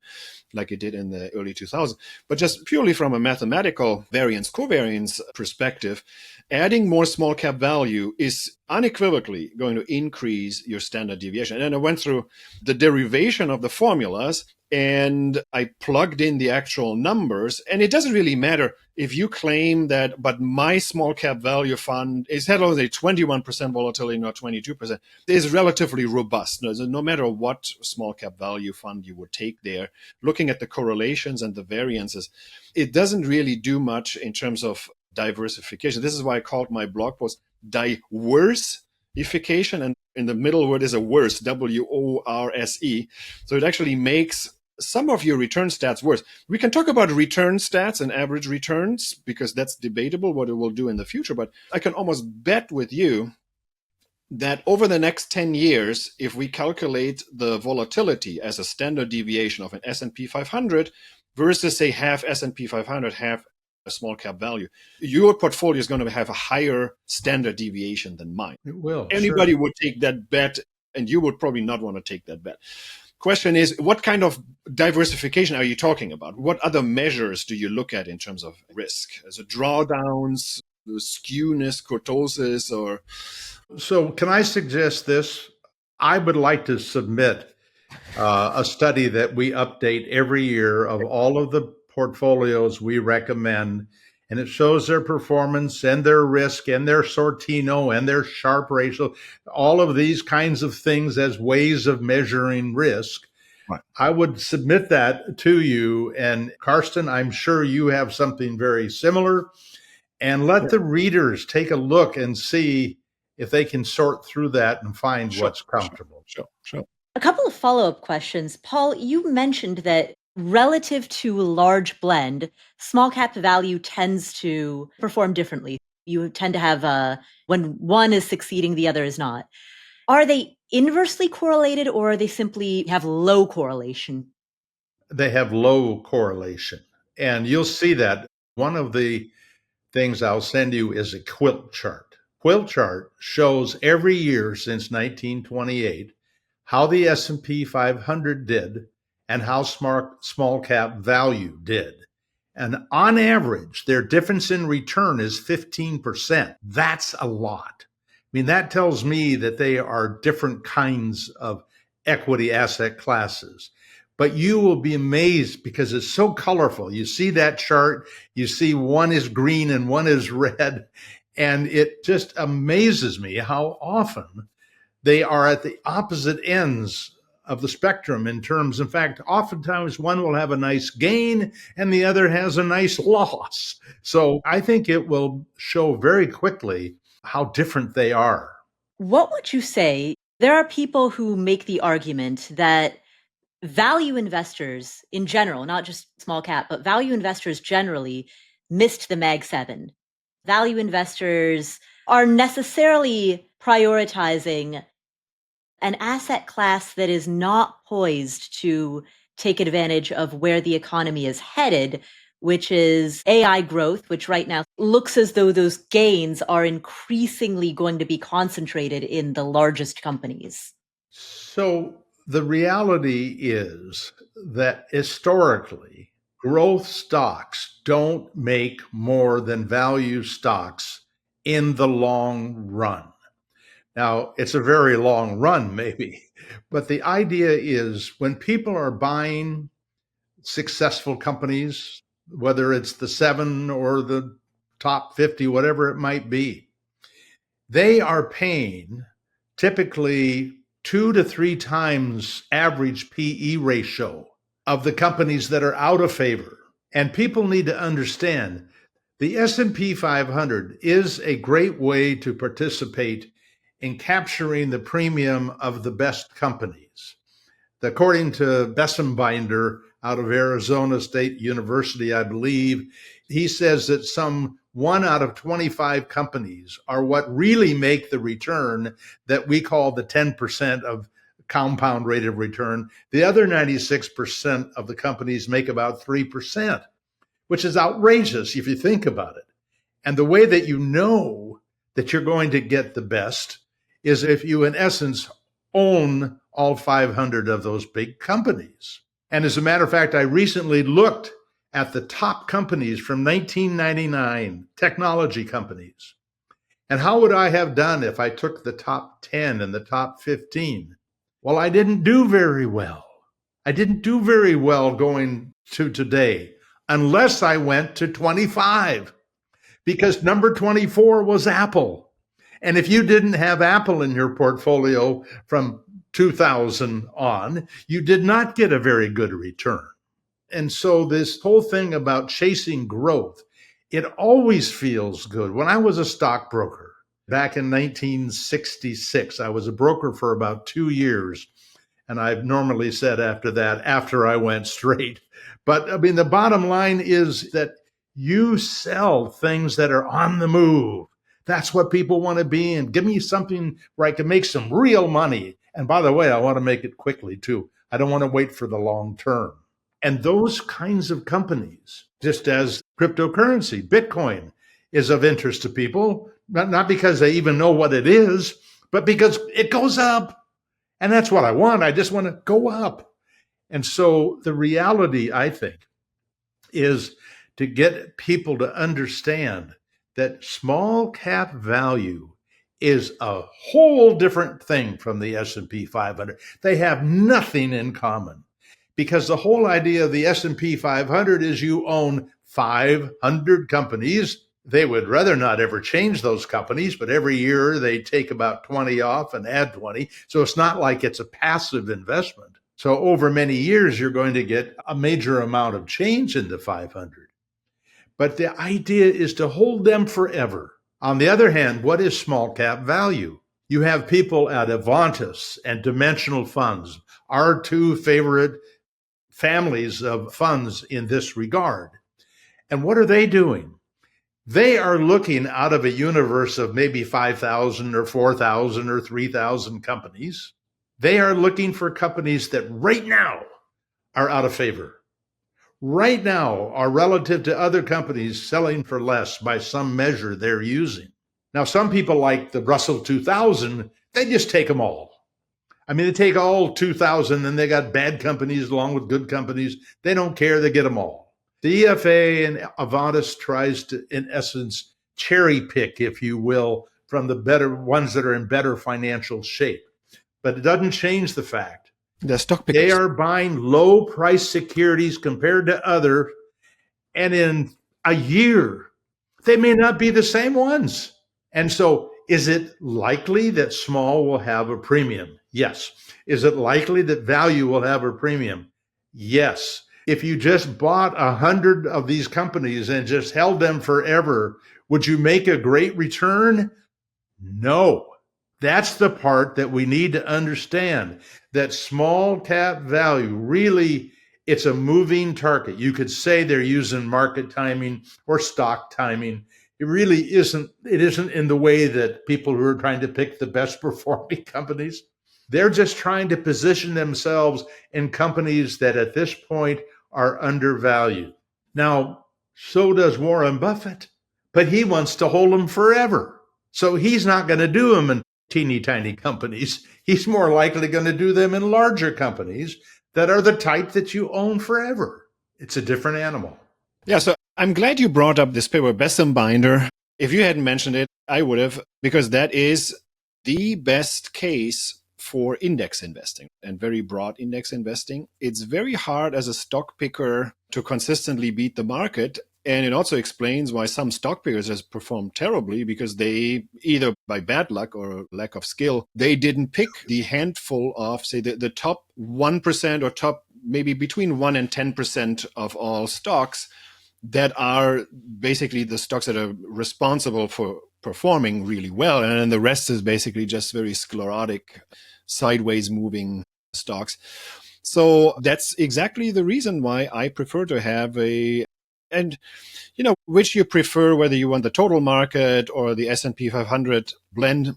Speaker 1: like it did in the early 2000s. But just purely from a mathematical variance covariance perspective, adding more small cap value is unequivocally going to increase your standard deviation. And I went through the derivation of the formulas and I plugged in the actual numbers. And it doesn't really matter if you claim that, but my small cap value fund is had only 21% volatility, not 22%, is relatively robust. No matter what small cap value fund you would take there, looking at the correlations and the variances, it doesn't really do much in terms of diversification. This is why I called my blog post Diversification, and in the middle word is a worse, WORSE. So it actually makes some of your return stats worse. We can talk about return stats and average returns because that's debatable what it will do in the future, but I can almost bet with you that over the next 10 years, if we calculate the volatility as a standard deviation of an S&P 500 versus, say, half S&P 500, half a small cap value, your portfolio is going to have a higher standard deviation than mine.
Speaker 2: It will.
Speaker 1: Anybody would take that bet, and you would probably not want to take that bet. Question is, what kind of diversification are you talking about? What other measures do you look at in terms of risk? Is it drawdowns, skewness, kurtosis, or?
Speaker 2: So can I suggest this? I would like to submit a study that we update every year of all of the portfolios we recommend, and it shows their performance and their risk and their Sortino and their Sharpe ratio, all of these kinds of things as ways of measuring risk.
Speaker 1: Right.
Speaker 2: I would submit that to you. And Karsten, I'm sure you have something very similar. And let the readers take a look and see if they can sort through that and find what's comfortable.
Speaker 1: Sure.
Speaker 3: A couple of follow-up questions. Paul, you mentioned that relative to large blend, small cap value tends to perform differently. You tend to have when one is succeeding, the other is not. Are they inversely correlated, or are they simply have low correlation?
Speaker 2: They have low correlation. And you'll see that. One of the things I'll send you is a quilt chart. Quilt chart shows every year since 1928 how the S&P 500 did and how small cap value did. And on average, their difference in return is 15%. That's a lot. I mean, that tells me that they are different kinds of equity asset classes. But you will be amazed because it's so colorful. You see that chart, you see one is green and one is red, and it just amazes me how often they are at the opposite ends of the spectrum in fact, oftentimes one will have a nice gain and the other has a nice loss. So I think it will show very quickly how different they are.
Speaker 3: What would you say? There are people who make the argument that value investors in general, not just small cap, but value investors generally missed the Mag 7. Value investors are necessarily prioritizing an asset class that is not poised to take advantage of where the economy is headed, which is AI growth, which right now looks as though those gains are increasingly going to be concentrated in the largest companies.
Speaker 2: So the reality is that historically, growth stocks don't make more than value stocks in the long run. Now, it's a very long run, maybe, but the idea is when people are buying successful companies, whether it's the 7 or the top 50, whatever it might be, they are paying typically 2 to 3 times average PE ratio of the companies that are out of favor. And people need to understand the S&P 500 is a great way to participate in capturing the premium of the best companies. According to Bessembinder out of Arizona State University, I believe, he says that some 1 out of 25 companies are what really make the return that we call the 10% of compound rate of return. The other 96% of the companies make about 3%, which is outrageous if you think about it. And the way that you know that you're going to get the best is if you, in essence, own all 500 of those big companies. And as a matter of fact, I recently looked at the top companies from 1999, technology companies. And how would I have done if I took the top 10 and the top 15? Well, I didn't do very well. I didn't do very well going to today unless I went to 25, because number 24 was Apple. And if you didn't have Apple in your portfolio from 2000 on, you did not get a very good return. And so this whole thing about chasing growth, it always feels good. When I was a stockbroker back in 1966, I was a broker for about 2 years. And I've normally said after that, after I went straight. But I mean, the bottom line is that you sell things that are on the move. That's what people want to be in. Give me something where I can make some real money. And by the way, I want to make it quickly too. I don't want to wait for the long term. And those kinds of companies, just as cryptocurrency, Bitcoin, is of interest to people, not because they even know what it is, but because it goes up. And that's what I want. I just want to go up. And so the reality, I think, is to get people to understand that small cap value is a whole different thing from the S&P 500. They have nothing in common, because the whole idea of the S&P 500 is you own 500 companies. They would rather not ever change those companies, but every year they take about 20 off and add 20. So it's not like it's a passive investment. So over many years, you're going to get a major amount of change in the 500. But the idea is to hold them forever. On the other hand, what is small cap value? You have people at Avantis and Dimensional Funds, our two favorite families of funds in this regard. And what are they doing? They are looking out of a universe of maybe 5,000 or 4,000 or 3,000 companies. They are looking for companies that right now are out of favor. Right now are relative to other companies selling for less by some measure they're using. Now, some people like the Russell 2000, they just take them all. I mean, they take all 2,000 and they got bad companies along with good companies. They don't care. They get them all. The EFA and Avantis tries to, in essence, cherry pick, if you will, from the better ones that are in better financial shape. But it doesn't change the fact
Speaker 1: The stock pickers.
Speaker 2: they are buying low price securities compared to others. And in a year, they may not be the same ones. And so is it likely that small will have a premium? Yes. Is it likely that value will have a premium? Yes. If you just bought 100 of these companies and just held them forever, would you make a great return? No. That's the part that we need to understand, that small cap value really, it's a moving target. You could say they're using market timing or stock timing. It really isn't. It isn't in the way that people who are trying to pick the best performing companies. They're just trying to position themselves in companies that at this point are undervalued. Now, so does Warren Buffett, but he wants to hold them forever. So he's not going to do them in teeny tiny companies. He's more likely going to do them in larger companies that are the type that you own forever. It's a different animal.
Speaker 1: Yeah, so I'm glad you brought up this paper, Bessembinder. If you hadn't mentioned it, I would have, because that is the best case for index investing and very broad index investing. It's very hard as a stock picker to consistently beat the market. And it also explains why some stock pickers has performed terribly, because they, either by bad luck or lack of skill, they didn't pick the handful of, say, the top 1% or top maybe between 1 and 10% of all stocks that are basically the stocks that are responsible for performing really well. And then the rest is basically just very sclerotic, sideways moving stocks. So that's exactly the reason why I prefer to have and which you prefer, whether you want the total market or the S&P 500 blend.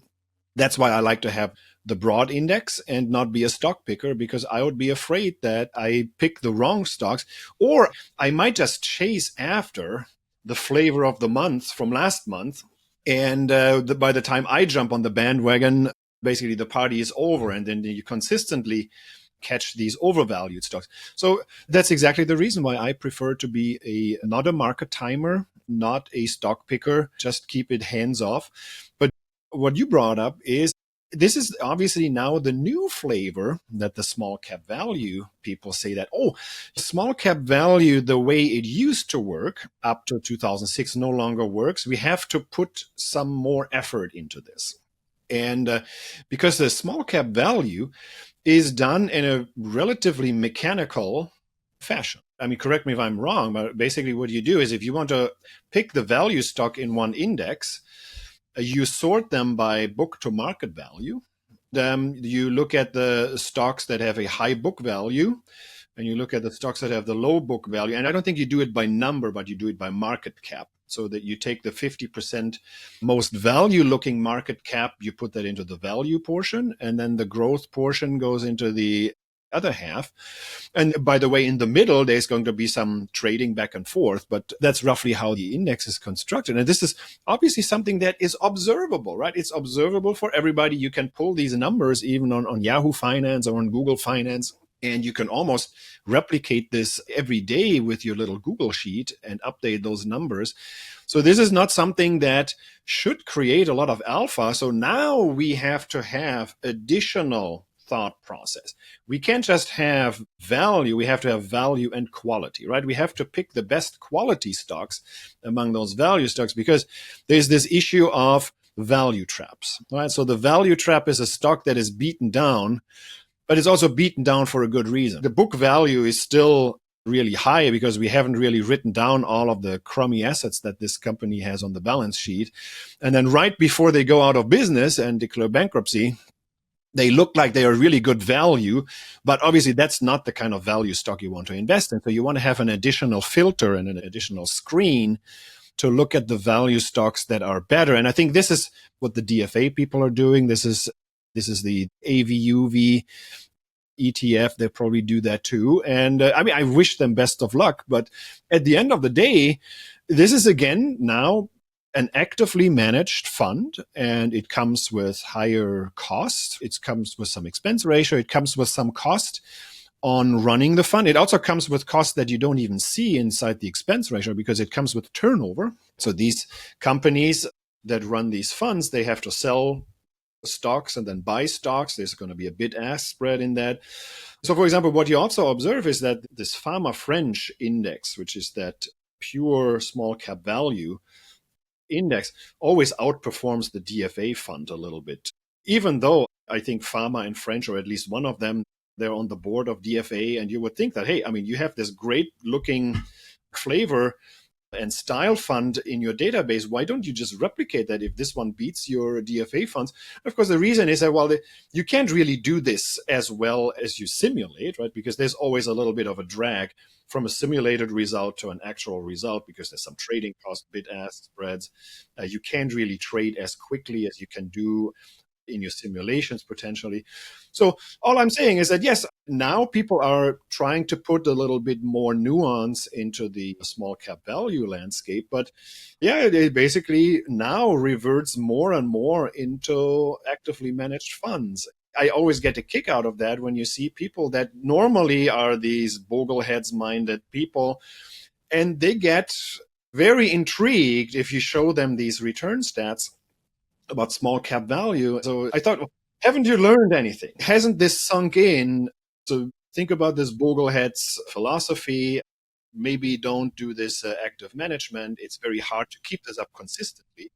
Speaker 1: That's why I like to have the broad index and not be a stock picker, because I would be afraid that I pick the wrong stocks, or I might just chase after the flavor of the month from last month. And by the time I jump on the bandwagon, basically the party is over, and then you consistently catch these overvalued stocks. So that's exactly the reason why I prefer to be not a market timer, not a stock picker, just keep it hands off. But what you brought up is, this is obviously now the new flavor that the small cap value people say that, small cap value, the way it used to work up to 2006 no longer works. We have to put some more effort into this. And because the small cap value is done in a relatively mechanical fashion. I mean, correct me if I'm wrong, but basically what you do is, if you want to pick the value stock in one index, you sort them by book to market value. Then you look at the stocks that have a high book value, and you look at the stocks that have the low book value. And I don't think you do it by number, but you do it by market cap. So that you take the 50% most value looking market cap, you put that into the value portion, and then the growth portion goes into the other half. And by the way, in the middle, there's going to be some trading back and forth, but that's roughly how the index is constructed. And this is obviously something that is observable, right? It's observable for everybody. You can pull these numbers even on Yahoo Finance or on Google Finance, and you can almost replicate this every day with your little Google sheet and update those numbers. So this is not something that should create a lot of alpha. So now we have to have additional thought process. We can't just have value. We have to have value and quality, right? We have to pick the best quality stocks among those value stocks, because there's this issue of value traps, right? So the value trap is a stock that is beaten down, but it's also beaten down for a good reason. The book value is still really high because we haven't really written down all of the crummy assets that this company has on the balance sheet. And then right before they go out of business and declare bankruptcy, they look like they are really good value, but obviously that's not the kind of value stock you want to invest in. So you want to have an additional filter and an additional screen to look at the value stocks that are better. And I think this is what the DFA people are doing. This is the AVUV ETF. They probably do that too. And I wish them best of luck. But at the end of the day, this is again now an actively managed fund, and it comes with higher cost. It comes with some expense ratio. It comes with some cost on running the fund. It also comes with costs that you don't even see inside the expense ratio, because it comes with turnover. So these companies that run these funds, they have to sell stocks and then buy stocks. There's going to be a bid-ask spread in that. So for example, what you also observe is that this Pharma French index, which is that pure small cap value index, always outperforms the DFA fund a little bit. Even though I think Pharma and French, or at least one of them, they're on the board of DFA, and you would think that, hey, you have this great looking flavor and style fund in your database. Why don't you just replicate that if this one beats your DFA funds? Of course, the reason is that, you can't really do this as well as you simulate, right? Because there's always a little bit of a drag from a simulated result to an actual result, because there's some trading cost, bid-ask spreads. You can't really trade as quickly as you can do in your simulations potentially. So all I'm saying is that, yes, now people are trying to put a little bit more nuance into the small cap value landscape. But yeah, it basically now reverts more and more into actively managed funds. I always get a kick out of that when you see people that normally are these bogleheads minded people, and they get very intrigued if you show them these return stats. about small cap value. So I thought, well, haven't you learned anything? Hasn't this sunk in? So think about this Boglehead's philosophy. Maybe don't do this active management. It's very hard to keep this up consistently.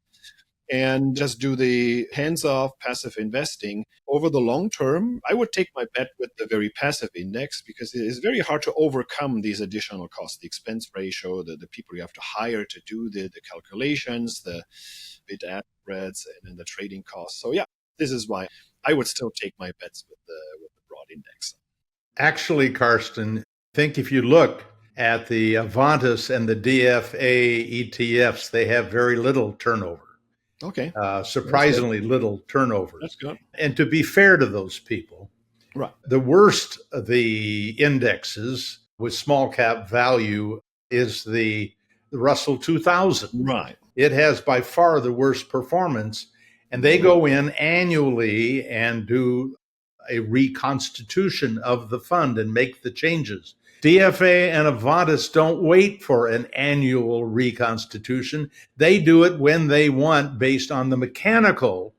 Speaker 1: And just do the hands-off passive investing. Over the long term, I would take my bet with the very passive index because it is very hard to overcome these additional costs, the expense ratio, the people you have to hire to do the calculations, the bid-ask spreads, and then the trading costs. So yeah, this is why I would still take my bets with the broad index.
Speaker 2: Actually, Karsten, I think if you look at the Avantis and the DFA ETFs, they have very little turnover.
Speaker 1: Okay.
Speaker 2: Surprisingly little turnover.
Speaker 1: That's good.
Speaker 2: And to be fair to those people,
Speaker 1: right,
Speaker 2: the worst of the indexes with small cap value is the Russell 2000.
Speaker 1: Right.
Speaker 2: It has by far the worst performance. And they go in annually and do a reconstitution of the fund and make the changes. DFA and Avantis don't wait for an annual reconstitution. They do it when they want based on the mechanical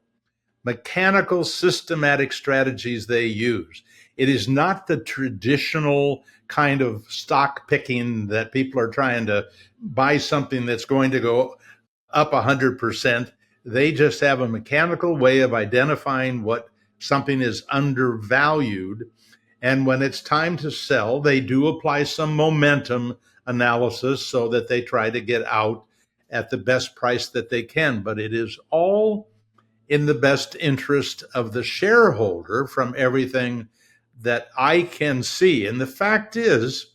Speaker 2: systematic strategies they use. It is not the traditional kind of stock picking that people are trying to buy something that's going to go up 100%. They just have a mechanical way of identifying what something is undervalued. And when it's time to sell, they do apply some momentum analysis so that they try to get out at the best price that they can. But it is all in the best interest of the shareholder from everything that I can see. And the fact is,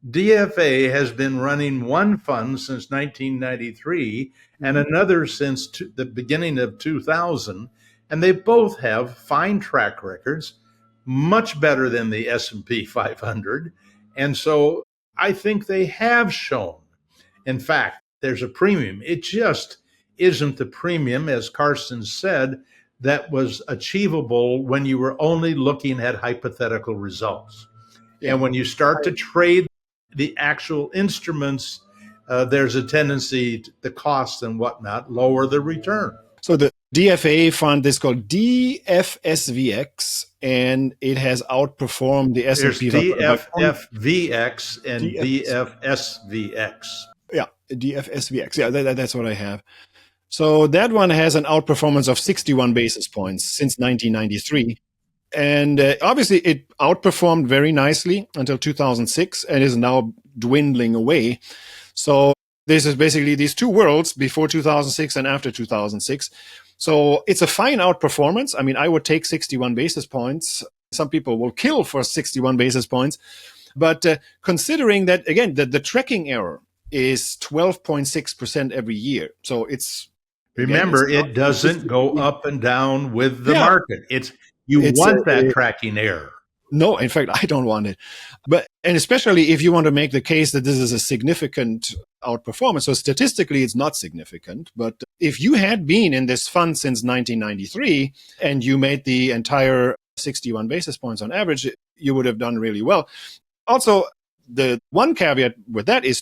Speaker 2: DFA has been running one fund since 1993 and another since the beginning of 2000. And they both have fine track records, much better than the S&P 500. And so I think they have shown, in fact, there's a premium. It just isn't the premium, as Karsten said, that was achievable when you were only looking at hypothetical results. Yeah. And when you start to trade the actual instruments, there's a tendency to the costs and whatnot lower the return.
Speaker 1: So the DFA fund is called DFSVX, and it has outperformed the S&P.
Speaker 2: There's DFFVX and DFSVX.
Speaker 1: Yeah, DFSVX. Yeah, that's what I have. So that one has an outperformance of 61 basis points since 1993. And obviously, it outperformed very nicely until 2006 and is now dwindling away. So this is basically these two worlds, before 2006 and after 2006. So it's a fine outperformance. I mean, I would take 61 basis points. Some people will kill for 61 basis points. But considering that, again, the tracking error is 12.6% every year. So it's...
Speaker 2: Remember, it doesn't go up and down with the market. You want that tracking error.
Speaker 1: No, in fact, I don't want it. And especially if you want to make the case that this is a significant outperformance. So statistically, it's not significant. But if you had been in this fund since 1993 and you made the entire 61 basis points on average, you would have done really well. Also, the one caveat with that is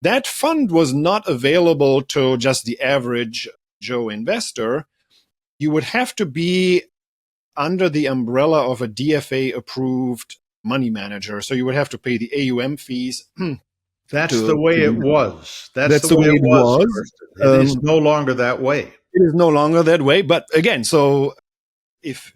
Speaker 1: that fund was not available to just the average Joe investor. You would have to be under the umbrella of a DFA-approved money manager. So you would have to pay the AUM fees.
Speaker 2: That's the way it was. That's the way it was. It is no longer that way.
Speaker 1: It is no longer that way. But again, so if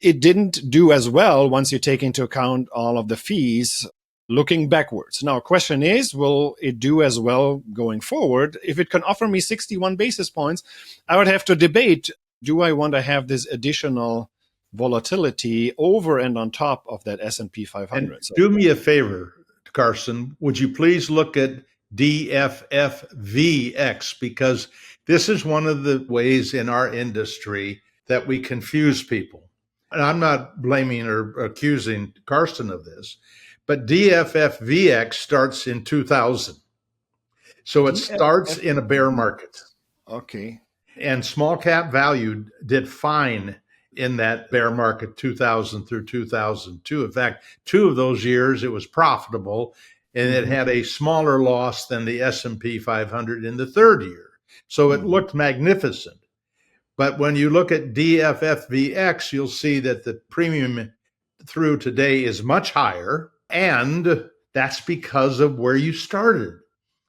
Speaker 1: it didn't do as well once you take into account all of the fees, looking backwards. Now, question is, will it do as well going forward? If it can offer me 61 basis points, I would have to debate, do I want to have this additional volatility over and on top of that S&P 500?
Speaker 2: Do me a favor, Karsten. Would you please look at DFFVX? Because this is one of the ways in our industry that we confuse people. And I'm not blaming or accusing Karsten of this, but DFFVX starts in 2000. So it starts in a bear market.
Speaker 1: Okay.
Speaker 2: And small cap value did fine in that bear market 2000 through 2002. In fact, 2 of those years it was profitable, and it had a smaller loss than the S&P 500 in the third year. So it looked magnificent. But when you look at DFFVX, you'll see that the premium through today is much higher. And that's because of where you started.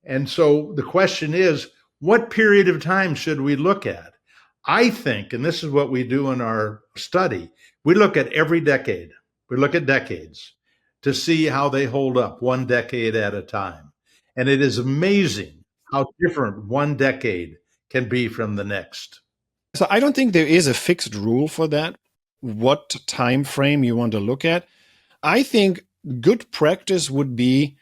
Speaker 2: And so the question is, what period of time should we look at? I think, and this is what we do in our study, we look at every decade. We look at decades to see how they hold up one decade at a time. And it is amazing how different one decade can be from the next.
Speaker 1: So I don't think there is a fixed rule for that, what time frame you want to look at. I think good practice would be,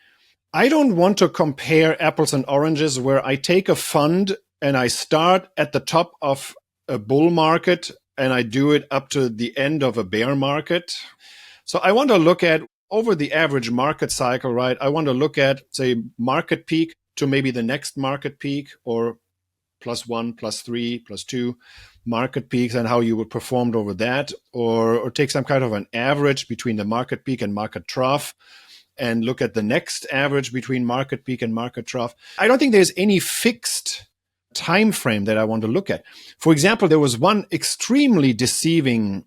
Speaker 1: I don't want to compare apples and oranges where I take a fund and I start at the top of a bull market and I do it up to the end of a bear market. So I want to look at over the average market cycle, right? I want to look at, say, market peak to maybe the next market peak, or +1, +3, +2 market peaks, and how you would performed over that, or take some kind of an average between the market peak and market trough and look at the next average between market peak and market trough. I don't think there's any fixed time frame that I want to look at. For example, there was one extremely deceiving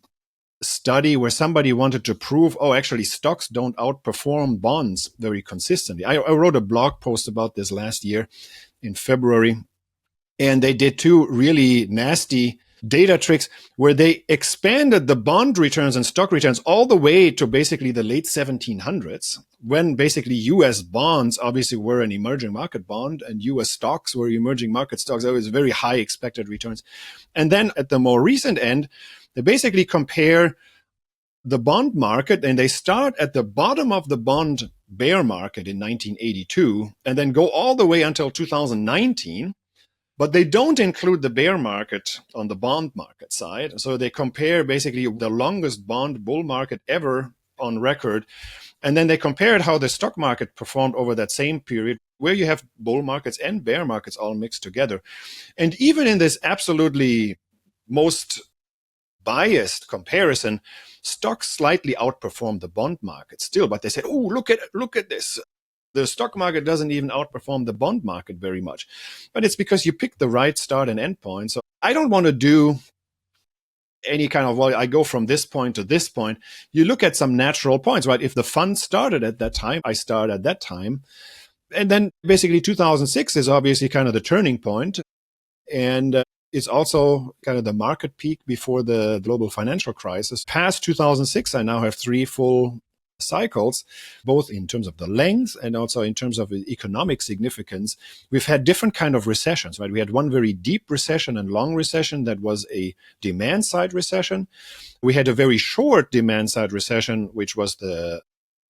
Speaker 1: study where somebody wanted to prove, oh, actually stocks don't outperform bonds very consistently. I wrote a blog post about this last year in February, and they did two really nasty data tricks where they expanded the bond returns and stock returns all the way to basically the late 1700s, when basically US bonds obviously were an emerging market bond and US stocks were emerging market stocks. There was very high expected returns. And then at the more recent end, they basically compare the bond market, and they start at the bottom of the bond bear market in 1982 and then go all the way until 2019. But they don't include the bear market on the bond market side. So they compare basically the longest bond bull market ever on record. And then they compared how the stock market performed over that same period, where you have bull markets and bear markets all mixed together. And even in this absolutely most biased comparison, stocks slightly outperformed the bond market still. But they said, oh, look at this. The stock market doesn't even outperform the bond market very much. But it's because you pick the right start and end point. So I don't want to do any kind of, well, I go from this point to this point. You look at some natural points, right? If the fund started at that time, I start at that time. And then basically 2006 is obviously kind of the turning point. And it's also kind of the market peak before the global financial crisis. Past 2006, I now have 3 full cycles, both in terms of the length and also in terms of the economic significance. We've had different kind of recessions, right? We had one very deep recession and long recession that was a demand side recession. We had a very short demand side recession, which was the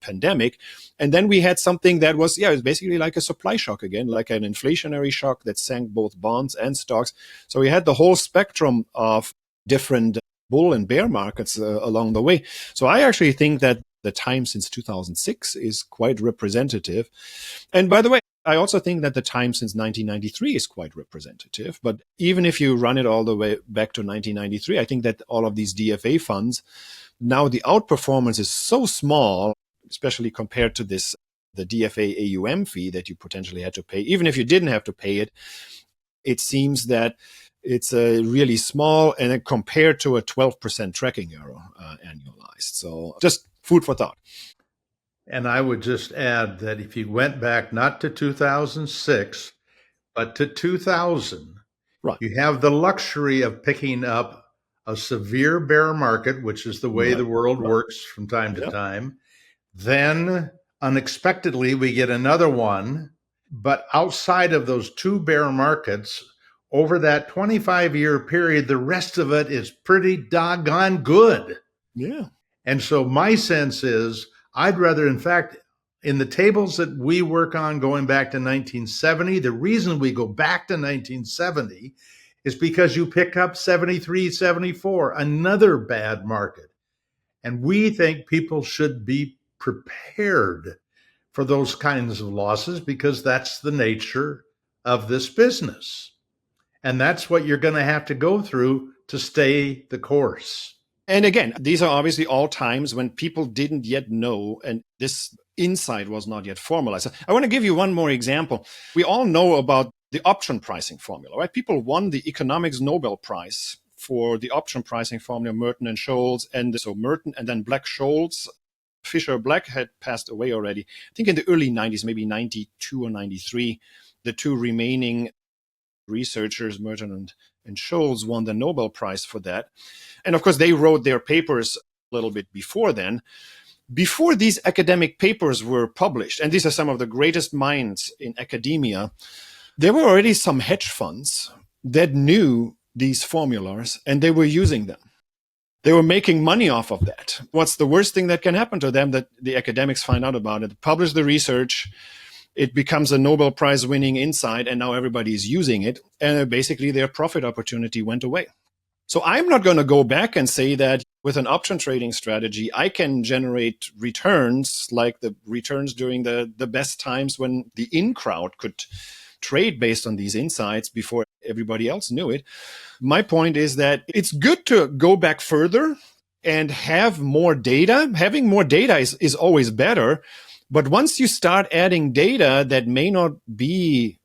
Speaker 1: pandemic. And then we had something that was, it was basically like a supply shock again, like an inflationary shock that sank both bonds and stocks. So we had the whole spectrum of different bull and bear markets along the way. So I actually think that the time since 2006 is quite representative. And by the way, I also think that the time since 1993 is quite representative. But even if you run it all the way back to 1993, I think that all of these DFA funds, now the outperformance is so small, especially compared to the DFA AUM fee that you potentially had to pay. Even if you didn't have to pay it, it seems that it's really small, and compared to a 12% tracking error annualized. So just food for thought.
Speaker 2: And I would just add that if you went back not to 2006, but to 2000,
Speaker 1: right,
Speaker 2: you have the luxury of picking up a severe bear market, which is the way the world works from time to time. Then unexpectedly, we get another one. But outside of those 2 bear markets, over that 25-year period, the rest of it is pretty doggone good.
Speaker 1: Yeah.
Speaker 2: And so my sense is I'd rather, in fact, in the tables that we work on going back to 1970, the reason we go back to 1970 is because you pick up 73, 74, another bad market. And we think people should be prepared for those kinds of losses because that's the nature of this business. And that's what you're going to have to go through to stay the course.
Speaker 1: And again, these are obviously all times when people didn't yet know, and this insight was not yet formalized. I want to give you one more example. We all know about the option pricing formula, right? People won the economics Nobel Prize for the option pricing formula, Merton and Scholes. And so Merton and then Black-Scholes. Fisher Black had passed away already, I think in the early 90s, maybe 92 or 93. The two remaining researchers, Merton and Scholes, won the Nobel Prize for that. And of course, they wrote their papers a little bit before then. Before these academic papers were published, and these are some of the greatest minds in academia, there were already some hedge funds that knew these formulas and they were using them. They were making money off of that. What's the worst thing that can happen to them? That the academics find out about it, publish the research, it becomes a Nobel Prize winning insight, and now everybody is using it. And basically their profit opportunity went away. So I'm not going to go back and say that with an option trading strategy, I can generate returns like the returns during the best times when the in crowd could trade based on these insights before everybody else knew it. My point is that it's good to go back further and have more data. Having more data is always better. But once you start adding data that may not be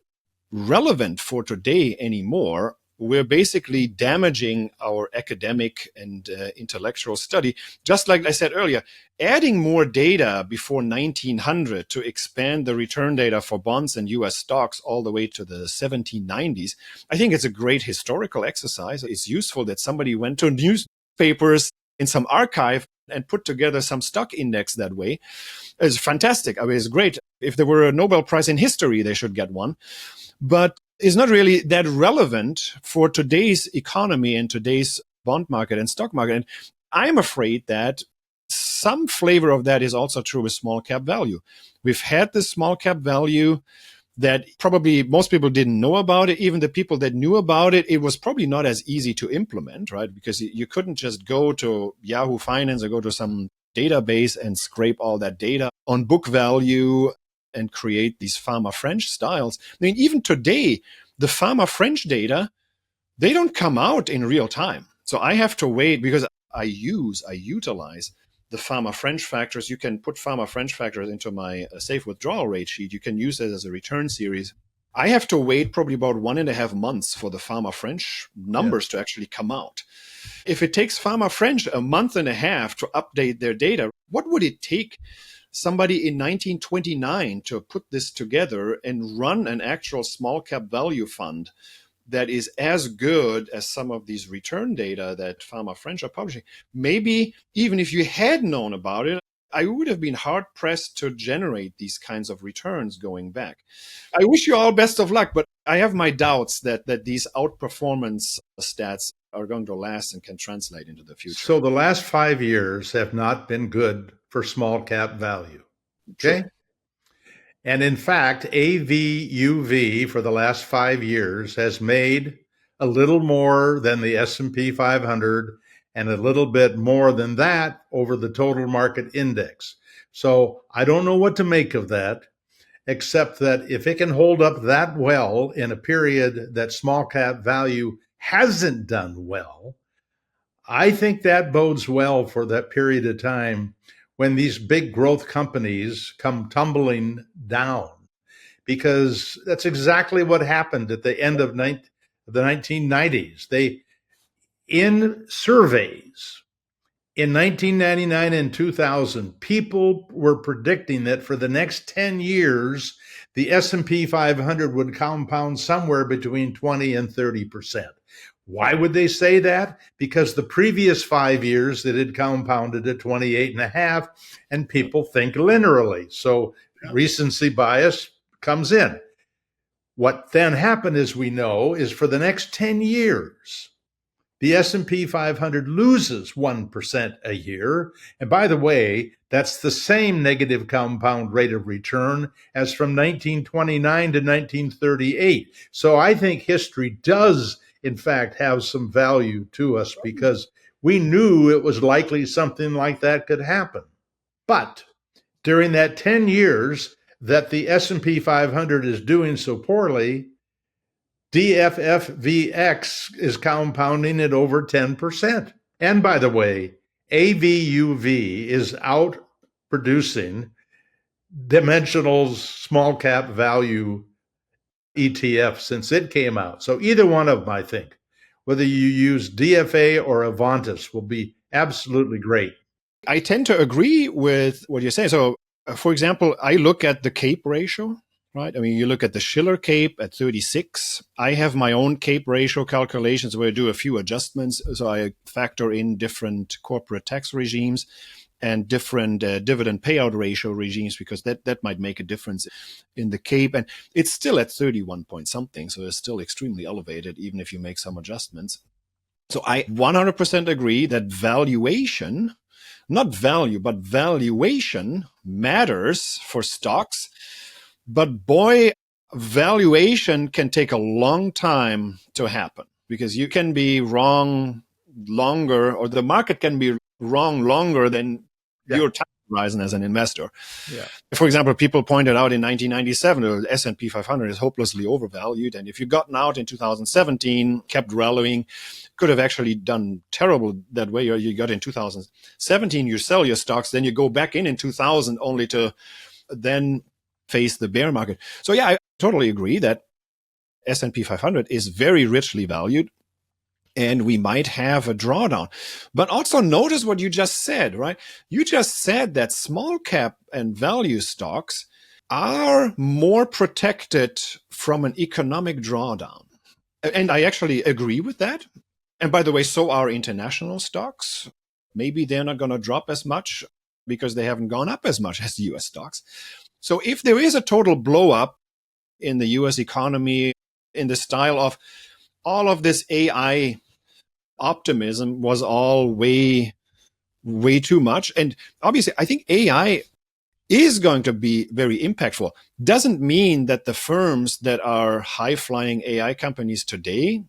Speaker 1: relevant for today anymore, we're basically damaging our academic and intellectual study. Just like I said earlier, adding more data before 1900 to expand the return data for bonds and US stocks all the way to the 1790s, I think it's a great historical exercise. It's useful that somebody went to newspapers in some archive and put together some stock index that way. It's fantastic. I mean, it's great. If there were a Nobel Prize in history, they should get one. But it's not really that relevant for today's economy and today's bond market and stock market. And I'm afraid that some flavor of that is also true with small cap value. We've had this small cap value that probably most people didn't know about it. Even the people that knew about it, it was probably not as easy to implement, right? Because you couldn't just go to Yahoo Finance or go to some database and scrape all that data on book value and create these Pharma French styles. I mean, even today, the Pharma French data, they don't come out in real time. So I have to wait because I utilize the Pharma French factors. You can put Pharma French factors into my safe withdrawal rate sheet. You can use it as a return series. I have to wait probably about 1.5 months for the Pharma French numbers to actually come out. If it takes Pharma French a month and a half to update their data, what would it take somebody in 1929 to put this together and run an actual small cap value fund that is as good as some of these return data that Pharma French are publishing? Maybe even if you had known about it, I would have been hard pressed to generate these kinds of returns going back. I wish you all best of luck, but I have my doubts that these outperformance stats are going to last and can translate into the future.
Speaker 2: So the last 5 years have not been good for small cap value. Okay.
Speaker 1: True.
Speaker 2: And in fact, AVUV for the last 5 years has made a little more than the S&P 500 and a little bit more than that over the total market index. So I don't know what to make of that, except that if it can hold up that well in a period that small cap value hasn't done well, I think that bodes well for that period of time when these big growth companies come tumbling down, because that's exactly what happened at the end of the 1990s. In surveys in 1999 and 2000, people were predicting that for the next 10 years, the S&P 500 would compound somewhere between 20 and 30%. Why would they say that? Because the previous 5 years it had compounded at 28.5, and people think linearly. So recency bias comes in. What then happened, as we know, is for the next 10 years, the S&P 500 loses 1% a year. And by the way, that's the same negative compound rate of return as from 1929 to 1938. So I think history does, in fact, have some value to us because we knew it was likely something like that could happen. But during that 10 years that the S&P 500 is doing so poorly, DFFVX is compounding at over 10%. And by the way, AVUV is out producing Dimensional's small cap value ETF since it came out. So either one of them, I think, whether you use DFA or Avantis will be absolutely great.
Speaker 1: I tend to agree with what you're saying. So, for example, I look at the CAPE ratio, right? I mean, you look at the Schiller CAPE at 36. I have my own CAPE ratio calculations where I do a few adjustments. So I factor in different corporate tax regimes and different dividend payout ratio regimes, because that might make a difference in the CAPE. And it's still at 31 point something. So it's still extremely elevated, even if you make some adjustments. So I 100% agree that valuation, not value, but valuation matters for stocks. But boy, valuation can take a long time to happen, because you can be wrong longer, or the market can be wrong longer than your time horizon as an investor.
Speaker 2: Yeah.
Speaker 1: For example, people pointed out in 1997, the S&P 500 is hopelessly overvalued. And if you gotten out in 2017, kept rallying, could have actually done terrible that way. Or you got in 2017, you sell your stocks, then you go back in 2000 only to then face the bear market. So yeah, I totally agree that S&P 500 is very richly valued, and we might have a drawdown. But also notice what you just said, right? You just said that small cap and value stocks are more protected from an economic drawdown. And I actually agree with that. And by the way, so are international stocks. Maybe they're not going to drop as much because they haven't gone up as much as the US stocks. So if there is a total blow up in the US economy in the style of all of this AI optimism was all way too much. And obviously, I think AI is going to be very impactful. Doesn't mean that the firms that are high-flying AI companies today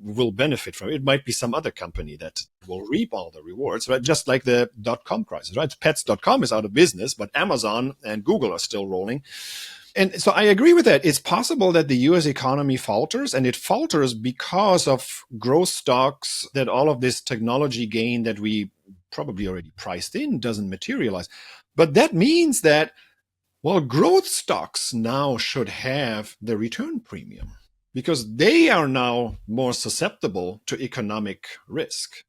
Speaker 1: will benefit from it. It might be some other company that will reap all the rewards, right? Just like the .com crisis, right? Pets.com is out of business, but Amazon and Google are still rolling. And so I agree with that. It's possible that the US economy falters, and it falters because of growth stocks, that all of this technology gain that we probably already priced in doesn't materialize. But that means that, well, growth stocks now should have the return premium, because they are now more susceptible to economic risk.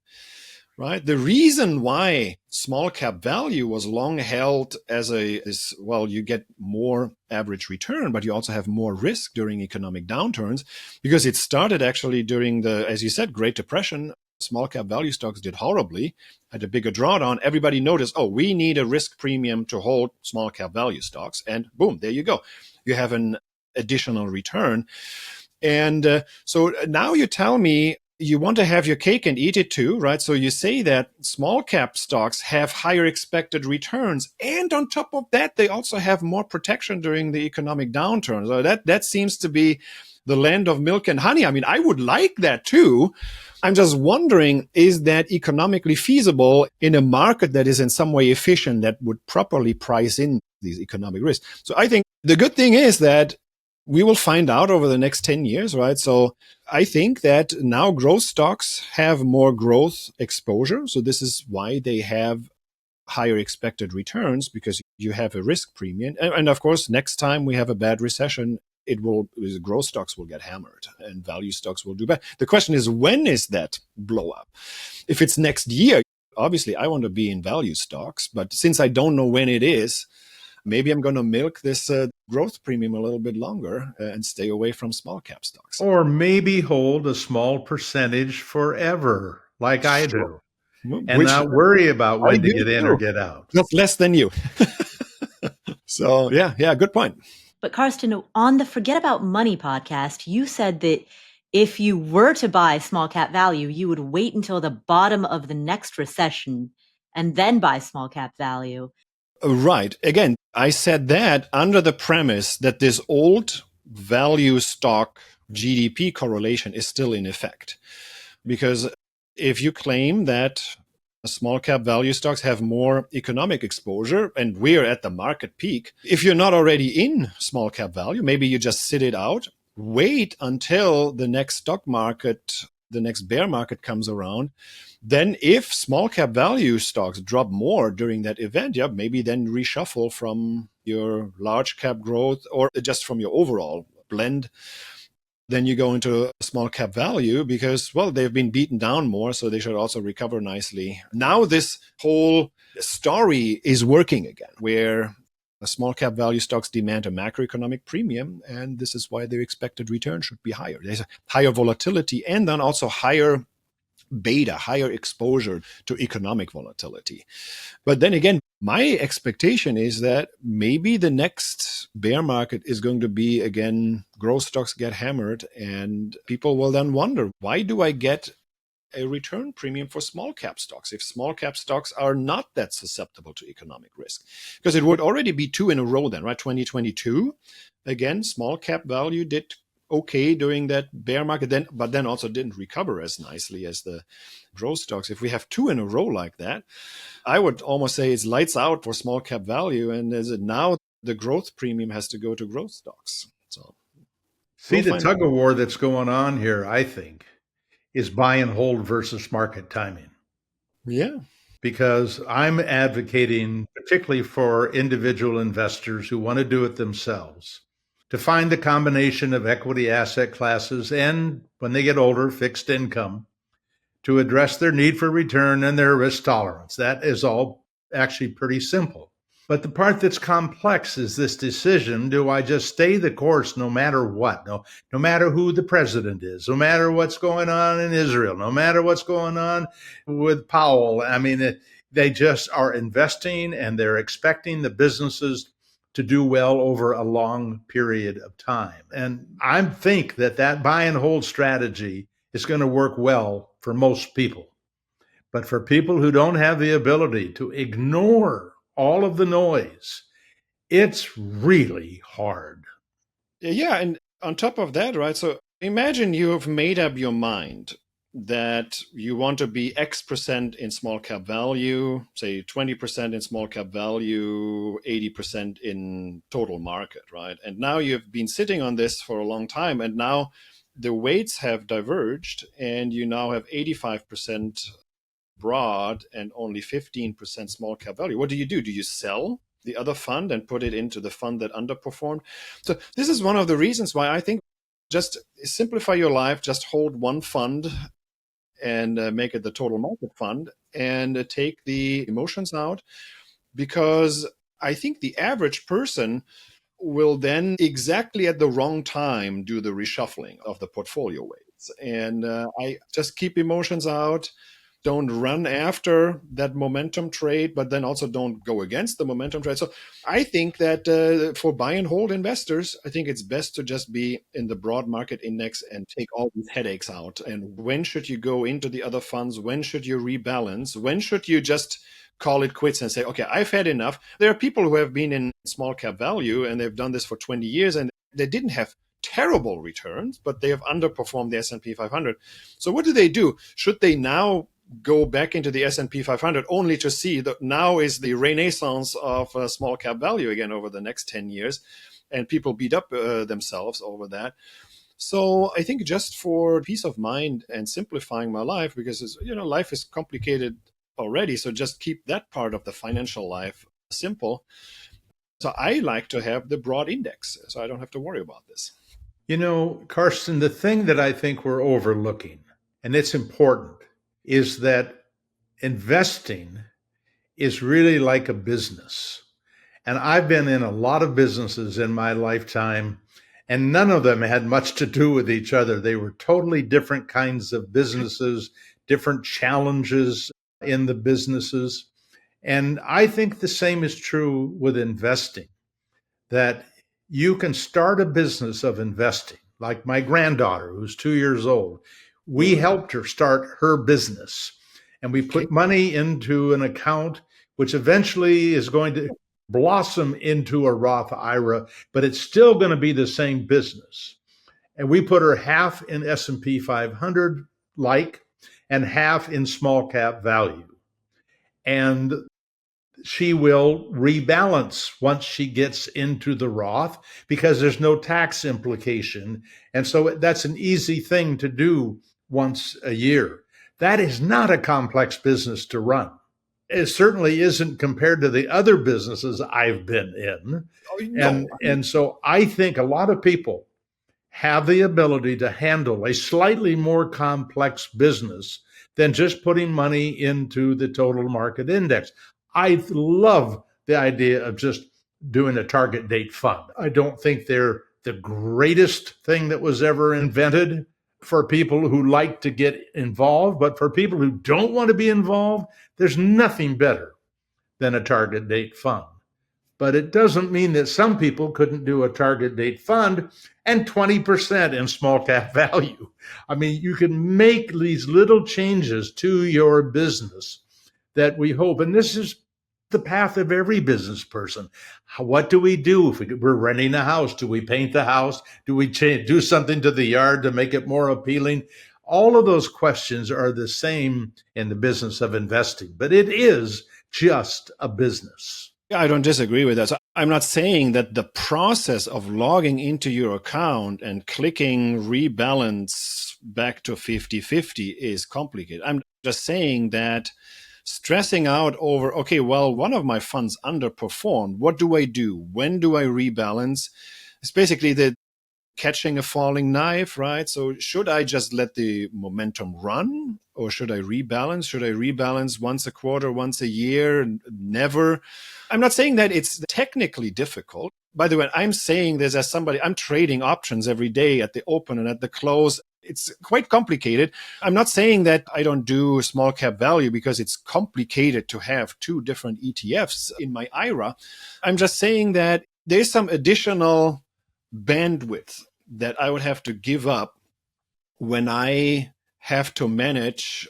Speaker 1: Right. The reason why small cap value was long held as you get more average return, but you also have more risk during economic downturns, because it started actually during the, as you said, Great Depression. Small cap value stocks did horribly, had a bigger drawdown. Everybody noticed, oh, we need a risk premium to hold small cap value stocks. And boom, there you go. You have an additional return. And so now you tell me, you want to have your cake and eat it too, right? So you say that small cap stocks have higher expected returns. And on top of that, they also have more protection during the economic downturn. So that seems to be the land of milk and honey. I mean, I would like that too. I'm just wondering, is that economically feasible in a market that is in some way efficient, that would properly price in these economic risks? So I think the good thing is that we will find out over the next 10 years, right? So I think that now growth stocks have more growth exposure. So this is why they have higher expected returns, because you have a risk premium. And of course, next time we have a bad recession, growth stocks will get hammered and value stocks will do bad. The question is, when is that blow up? If it's next year, obviously I want to be in value stocks, but since I don't know when it is, maybe I'm going to milk this growth premium a little bit longer and stay away from small cap stocks.
Speaker 2: Or maybe hold a small percentage forever, like I do, and not worry about when to get in or get out.
Speaker 1: That's less than you. So yeah, good point.
Speaker 3: But Karsten, on the Forget About Money podcast, you said that if you were to buy small cap value, you would wait until the bottom of the next recession and then buy small cap value.
Speaker 1: Right. Again, I said that under the premise that this old value stock GDP correlation is still in effect. Because if you claim that small cap value stocks have more economic exposure and we're at the market peak, if you're not already in small cap value, maybe you just sit it out, wait until the next stock market, the next bear market comes around. Then if small cap value stocks drop more during that event, maybe then reshuffle from your large cap growth or just from your overall blend Then you go into small cap value because, well, they've been beaten down more, so they should also recover nicely. Now this whole story is working again, where the small cap value stocks demand a macroeconomic premium, and this is why their expected return should be higher. There's a higher volatility and then also higher beta, higher exposure to economic volatility. But then again, my expectation is that maybe the next bear market is going to be, again, growth stocks get hammered, and people will then wonder, why do I get a return premium for small cap stocks if small cap stocks are not that susceptible to economic risk? Because it would already be two in a row then, right? 2022, again, small cap value did okay during that bear market, then, but then also didn't recover as nicely as the growth stocks. If we have two in a row like that, I would almost say it's lights out for small cap value. And is it now the growth premium has to go to growth stocks? So
Speaker 2: see, the tug of war that's going on here, I think, is buy and hold versus market timing.
Speaker 1: Yeah.
Speaker 2: Because I'm advocating, particularly for individual investors who want to do it themselves, to find the combination of equity asset classes and, when they get older, fixed income to address their need for return and their risk tolerance. That is all actually pretty simple. But the part that's complex is this decision: do I just stay the course no matter what? No matter who the president is, no matter what's going on in Israel, no matter what's going on with Powell. I mean, they just are investing and they're expecting the businesses to do well over a long period of time. And I think that buy and hold strategy is going to work well for most people. But for people who don't have the ability to ignore all of the noise, it's really hard.
Speaker 1: Yeah. And on top of that, right? So imagine you have made up your mind that you want to be X% in small cap value, say 20% in small cap value, 80% in total market, right? And now you've been sitting on this for a long time, and now the weights have diverged, and you now have 85% broad and only 15% small cap value. What do? Do you sell the other fund and put it into the fund that underperformed? So this is one of the reasons why I think just simplify your life, just hold one fund and make it the total market fund and take the emotions out, because I think the average person will then exactly at the wrong time do the reshuffling of the portfolio weights. And I just keep emotions out. Don't run after that momentum trade, but then also don't go against the momentum trade. So I think that for buy and hold investors, I think it's best to just be in the broad market index and take all these headaches out. And when should you go into the other funds? When should you rebalance? When should you just call it quits and say, okay, I've had enough? There are people who have been in small cap value and they've done this for 20 years and they didn't have terrible returns, but they have underperformed the S&P 500. So what do? Should they now go back into the S&P 500 only to see that now is the renaissance of small cap value again over the next 10 years, and people beat up themselves over that? So I think just for peace of mind and simplifying my life, because life is complicated already, so just keep that part of the financial life simple. So I like to have the broad index, so I don't have to worry about this.
Speaker 2: Karsten, the thing that I think we're overlooking, and it's important, is that investing is really like a business. And I've been in a lot of businesses in my lifetime, and none of them had much to do with each other. They were totally different kinds of businesses, different challenges in the businesses. And I think the same is true with investing, that you can start a business of investing. Like my granddaughter, who's 2 years old, we helped her start her business, and we put money into an account which eventually is going to blossom into a Roth IRA, but it's still going to be the same business. And we put her half in S&P 500 and half in small cap value. And she will rebalance once she gets into the Roth because there's no tax implication. And so that's an easy thing to do once a year. That is not a complex business to run. It certainly isn't compared to the other businesses I've been in.
Speaker 1: No.
Speaker 2: And so I think a lot of people have the ability to handle a slightly more complex business than just putting money into the total market index. I love the idea of just doing a target date fund. I don't think they're the greatest thing that was ever invented for people who like to get involved, but for people who don't want to be involved, there's nothing better than a target date fund. But it doesn't mean that some people couldn't do a target date fund and 20% in small cap value. I mean, you can make these little changes to your business that we hope, and this is the path of every business person. What do we do if we're renting a house? Do we paint the house? Do we do something to the yard to make it more appealing? All of those questions are the same in the business of investing, but it is just a business.
Speaker 1: I don't disagree with that. So I'm not saying that the process of logging into your account and clicking rebalance back to 50-50 is complicated. I'm just saying that stressing out over, okay, well, one of my funds underperformed. What do I do? When do I rebalance? It's basically the catching a falling knife, right? So should I just let the momentum run, or should I rebalance? Should I rebalance once a quarter, once a year, never? I'm not saying that it's technically difficult. By the way, I'm saying this as somebody, I'm trading options every day at the open and at the close. It's quite complicated. I'm not saying that I don't do small cap value because it's complicated to have two different ETFs in my IRA. I'm just saying that there's some additional bandwidth that I would have to give up when I have to manage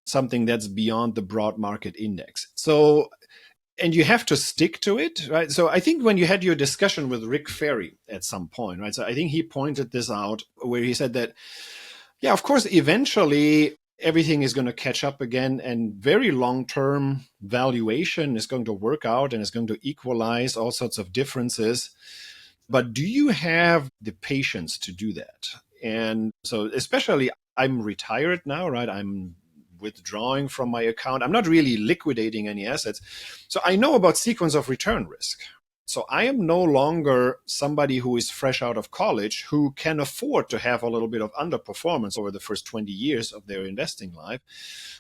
Speaker 1: something that's beyond the broad market index. So, and you have to stick to it, right? So I think when you had your discussion with Rick Ferry at some point, right? So I think he pointed this out where he said that, yeah, of course, eventually everything is going to catch up again, and very long-term valuation is going to work out and is going to equalize all sorts of differences. But do you have the patience to do that? And so especially I'm retired now, right? I'm withdrawing from my account. I'm not really liquidating any assets. So I know about sequence of return risk. So I am no longer somebody who is fresh out of college who can afford to have a little bit of underperformance over the first 20 years of their investing life.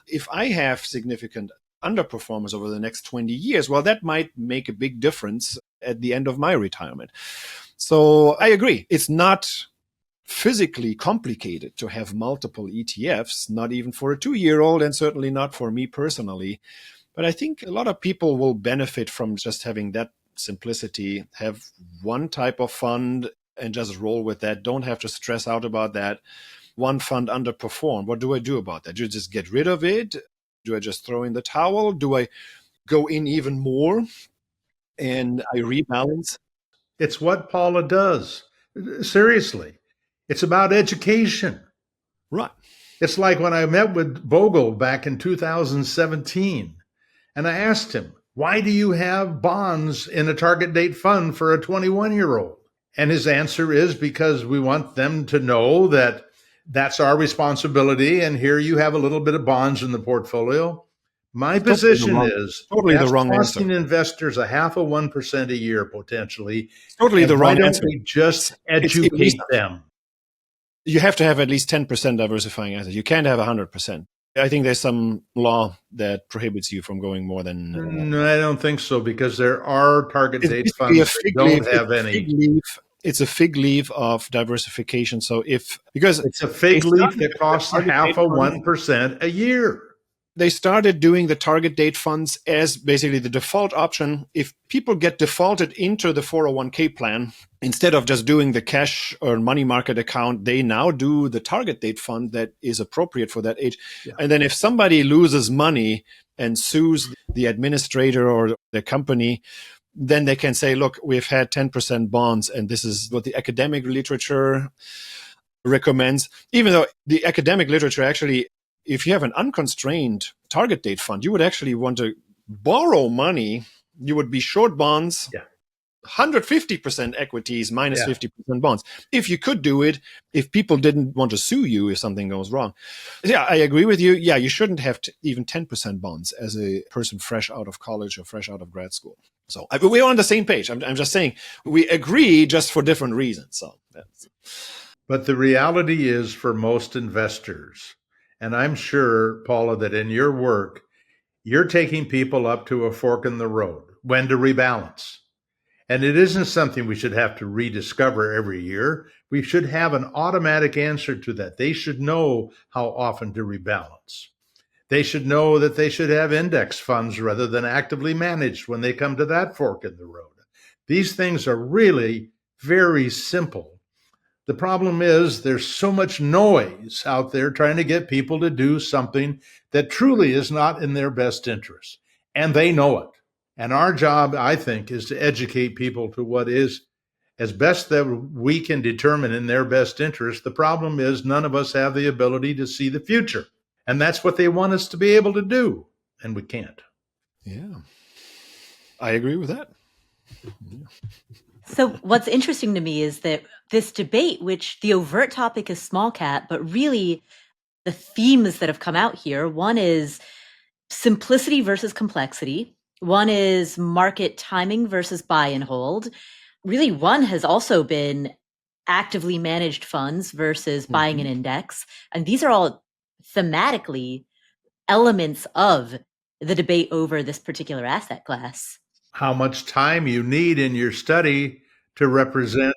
Speaker 1: If I have significant underperformance over the next 20 years, well, that might make a big difference at the end of my retirement. So I agree. It's not physically complicated to have multiple ETFs, not even for a 2-year-old and certainly not for me personally. But I think a lot of people will benefit from just having that simplicity, have one type of fund and just roll with that. Don't have to stress out about that. One fund underperformed. What do I do about that? Do I just get rid of it? Do I just throw in the towel? Do I go in even more and I rebalance?
Speaker 2: It's what Paula does. Seriously. It's about education.
Speaker 1: Right.
Speaker 2: It's like when I met with Bogle back in 2017, and I asked him, why do you have bonds in a target date fund for a 21-year-old? And his answer is because we want them to know that that's our responsibility, and here you have a little bit of bonds in the portfolio. My position is
Speaker 1: totally the wrong
Speaker 2: costing
Speaker 1: answer.
Speaker 2: Investors a 0.5% a year potentially.
Speaker 1: Totally the wrong answer.
Speaker 2: Why don't we just educate them?
Speaker 1: You have to have at least 10% diversifying assets. You can't have 100%. I think there's some law that prohibits you from going more than.
Speaker 2: No, I don't think so, because there are target date funds that don't have any.
Speaker 1: It's a fig leaf of diversification. So because
Speaker 2: it's a fig leaf that costs 0.5% a year.
Speaker 1: They started doing the target date funds as basically the default option. If people get defaulted into the 401k plan, instead of just doing the cash or money market account, they now do the target date fund that is appropriate for that age. Yeah. And then if somebody loses money and sues the administrator or the company, then they can say, look, we've had 10% bonds, and this is what the academic literature recommends. Even though the academic literature actually, if you have an unconstrained target date fund, you would actually want to borrow money. You would be short bonds, 150% equities minus 50% bonds. If you could do it, if people didn't want to sue you if something goes wrong. Yeah, I agree with you. Yeah, you shouldn't have even 10% bonds as a person fresh out of college or fresh out of grad school. So we're on the same page. I'm just saying we agree just for different reasons. So that's
Speaker 2: But the reality is for most investors, and I'm sure, Paula, that in your work, you're taking people up to a fork in the road, when to rebalance. And it isn't something we should have to rediscover every year. We should have an automatic answer to that. They should know how often to rebalance. They should know that they should have index funds rather than actively managed when they come to that fork in the road. These things are really very simple. The problem is there's so much noise out there trying to get people to do something that truly is not in their best interest. And they know it. And our job, I think, is to educate people to what is as best that we can determine in their best interest. The problem is none of us have the ability to see the future. And that's what they want us to be able to do. And we can't.
Speaker 1: Yeah, I agree with that.
Speaker 3: So what's interesting to me is that this debate, which the overt topic is small cap, but really the themes that have come out here, one is simplicity versus complexity. One is market timing versus buy and hold. Really, one has also been actively managed funds versus buying an index. And these are all thematically elements of the debate over this particular asset class.
Speaker 2: How much time you need in your study to represent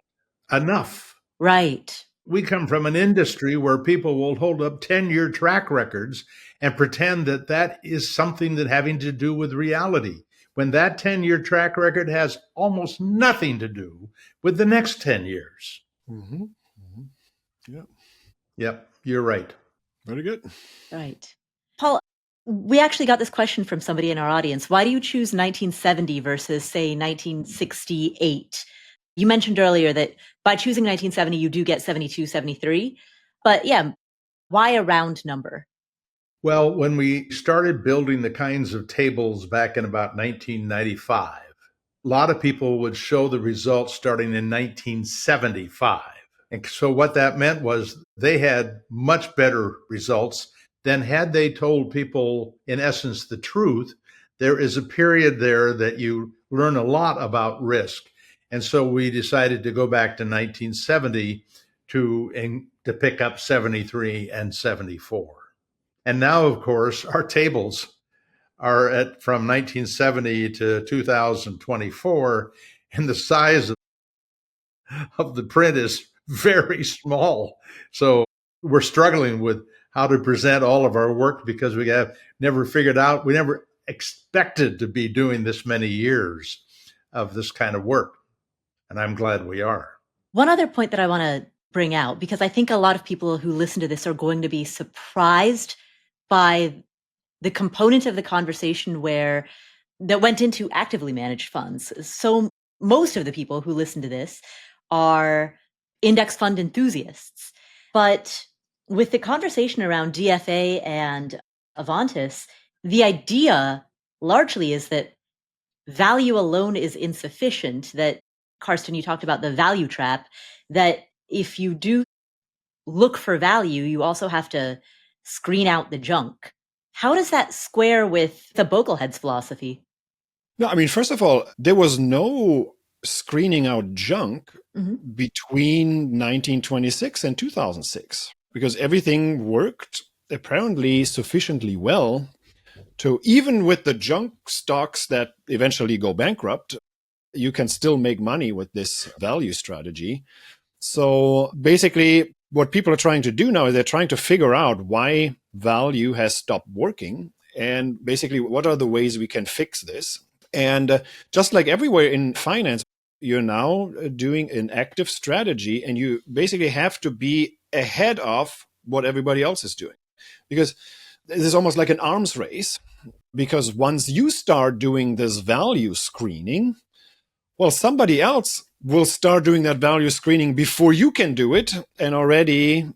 Speaker 2: enough.
Speaker 3: Right.
Speaker 2: We come from an industry where people will hold up 10-year track records and pretend that that is something that having to do with reality, when that 10-year track record has almost nothing to do with the next 10 years.
Speaker 1: Mm-hmm. Mm-hmm. Yeah.
Speaker 2: Yep, you're right.
Speaker 1: Very good.
Speaker 3: Right. Paul, we actually got this question from somebody in our audience. Why do you choose 1970 versus, say, 1968? You mentioned earlier that by choosing 1970, you do get 72, 73. But yeah, why a round number?
Speaker 2: Well, when we started building the kinds of tables back in about 1995, a lot of people would show the results starting in 1975. And so what that meant was they had much better results than had they told people, in essence, the truth. There is a period there that you learn a lot about risk. And so we decided to go back to 1970 to pick up 73 and 74. And now, of course, our tables are at from 1970 to 2024, and the size of the print is very small. So we're struggling with how to present all of our work because we have never figured out, we never expected to be doing this many years of this kind of work. And I'm glad we are.
Speaker 3: One other point that I want to bring out, because I think a lot of people who listen to this are going to be surprised by the component of the conversation that went into actively managed funds. So most of the people who listen to this are index fund enthusiasts. But with the conversation around DFA and Avantis, the idea largely is that value alone is insufficient, that Karsten, you talked about the value trap, that if you do look for value, you also have to screen out the junk. How does that square with the Boglehead's philosophy?
Speaker 1: No, I mean, first of all, there was no screening out junk between 1926 and 2006 because everything worked apparently sufficiently well to, even with the junk stocks that eventually go bankrupt, you can still make money with this value strategy. So basically, what people are trying to do now is they're trying to figure out why value has stopped working and basically what are the ways we can fix this. And just like everywhere in finance, you're now doing an active strategy and you basically have to be ahead of what everybody else is doing. Because this is almost like an arms race. Because once you start doing this value screening, well, somebody else will start doing that value screening before you can do it and already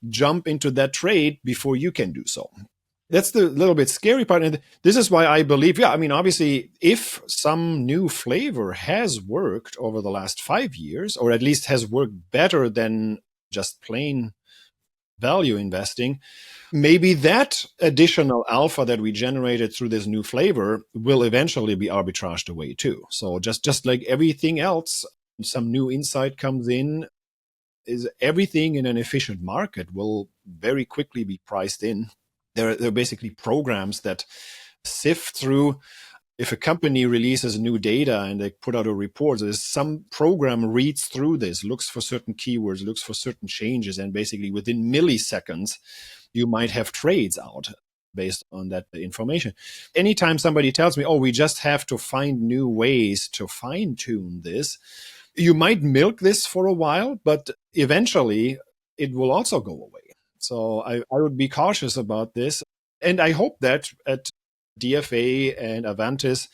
Speaker 1: jump into that trade before you can do so. That's the little bit scary part. And this is why I believe, obviously, if some new flavor has worked over the last 5 years, or at least has worked better than just plain value investing, maybe that additional alpha that we generated through this new flavor will eventually be arbitraged away too. So just like everything else, some new insight comes in, is everything in an efficient market will very quickly be priced in. There are basically programs that sift through. If a company releases new data and they put out a report, there's some program reads through this, looks for certain keywords, looks for certain changes, and basically within milliseconds, you might have trades out based on that information. Anytime somebody tells me, oh, we just have to find new ways to fine tune this, you might milk this for a while, but eventually it will also go away. So I would be cautious about this. And I hope that at DFA and Avantis,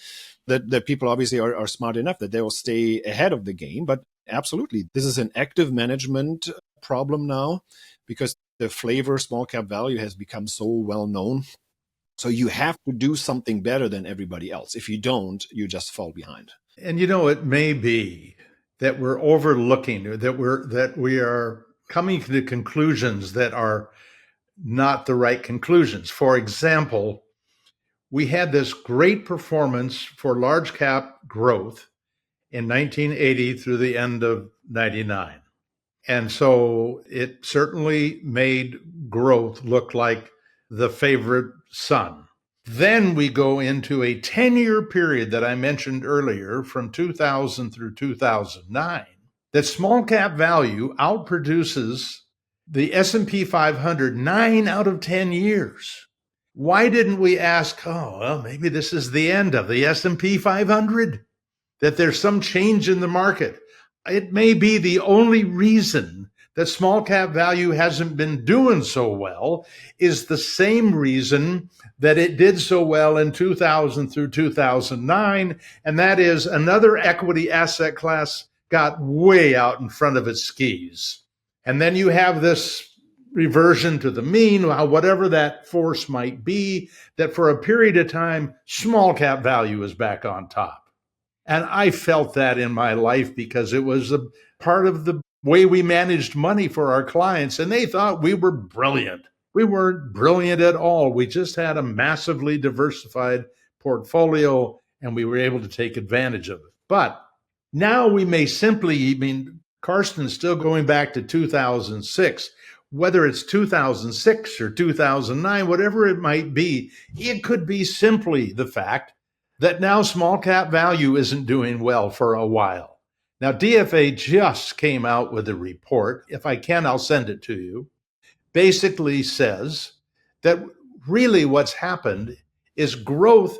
Speaker 1: that people obviously are smart enough that they will stay ahead of the game. But absolutely, this is an active management problem now because the flavor small cap value has become so well known. So you have to do something better than everybody else. If you don't, you just fall behind.
Speaker 2: And it may be that we're overlooking, or that we are coming to conclusions that are not the right conclusions. For example, we had this great performance for large cap growth in 1980 through the end of 99. And so it certainly made growth look like the favorite son. Then we go into a 10-year period that I mentioned earlier from 2000 through 2009 that small cap value outproduces the S&P 500 9 out of 10 years. Why didn't we ask, oh, well, maybe this is the end of the S&P 500, that there's some change in the market? It may be the only reason that small cap value hasn't been doing so well is the same reason that it did so well in 2000 through 2009, and that is another equity asset class got way out in front of its skis. And then you have this reversion to the mean, whatever that force might be, that for a period of time, small cap value is back on top. And I felt that in my life because it was a part of the way we managed money for our clients. And they thought we were brilliant. We weren't brilliant at all. We just had a massively diversified portfolio and we were able to take advantage of it. But now we may simply, Karsten's still going back to 2006. Whether it's 2006 or 2009, whatever it might be, it could be simply the fact that now small cap value isn't doing well for a while. Now, DFA just came out with a report. If I can, I'll send it to you. Basically says that really what's happened is growth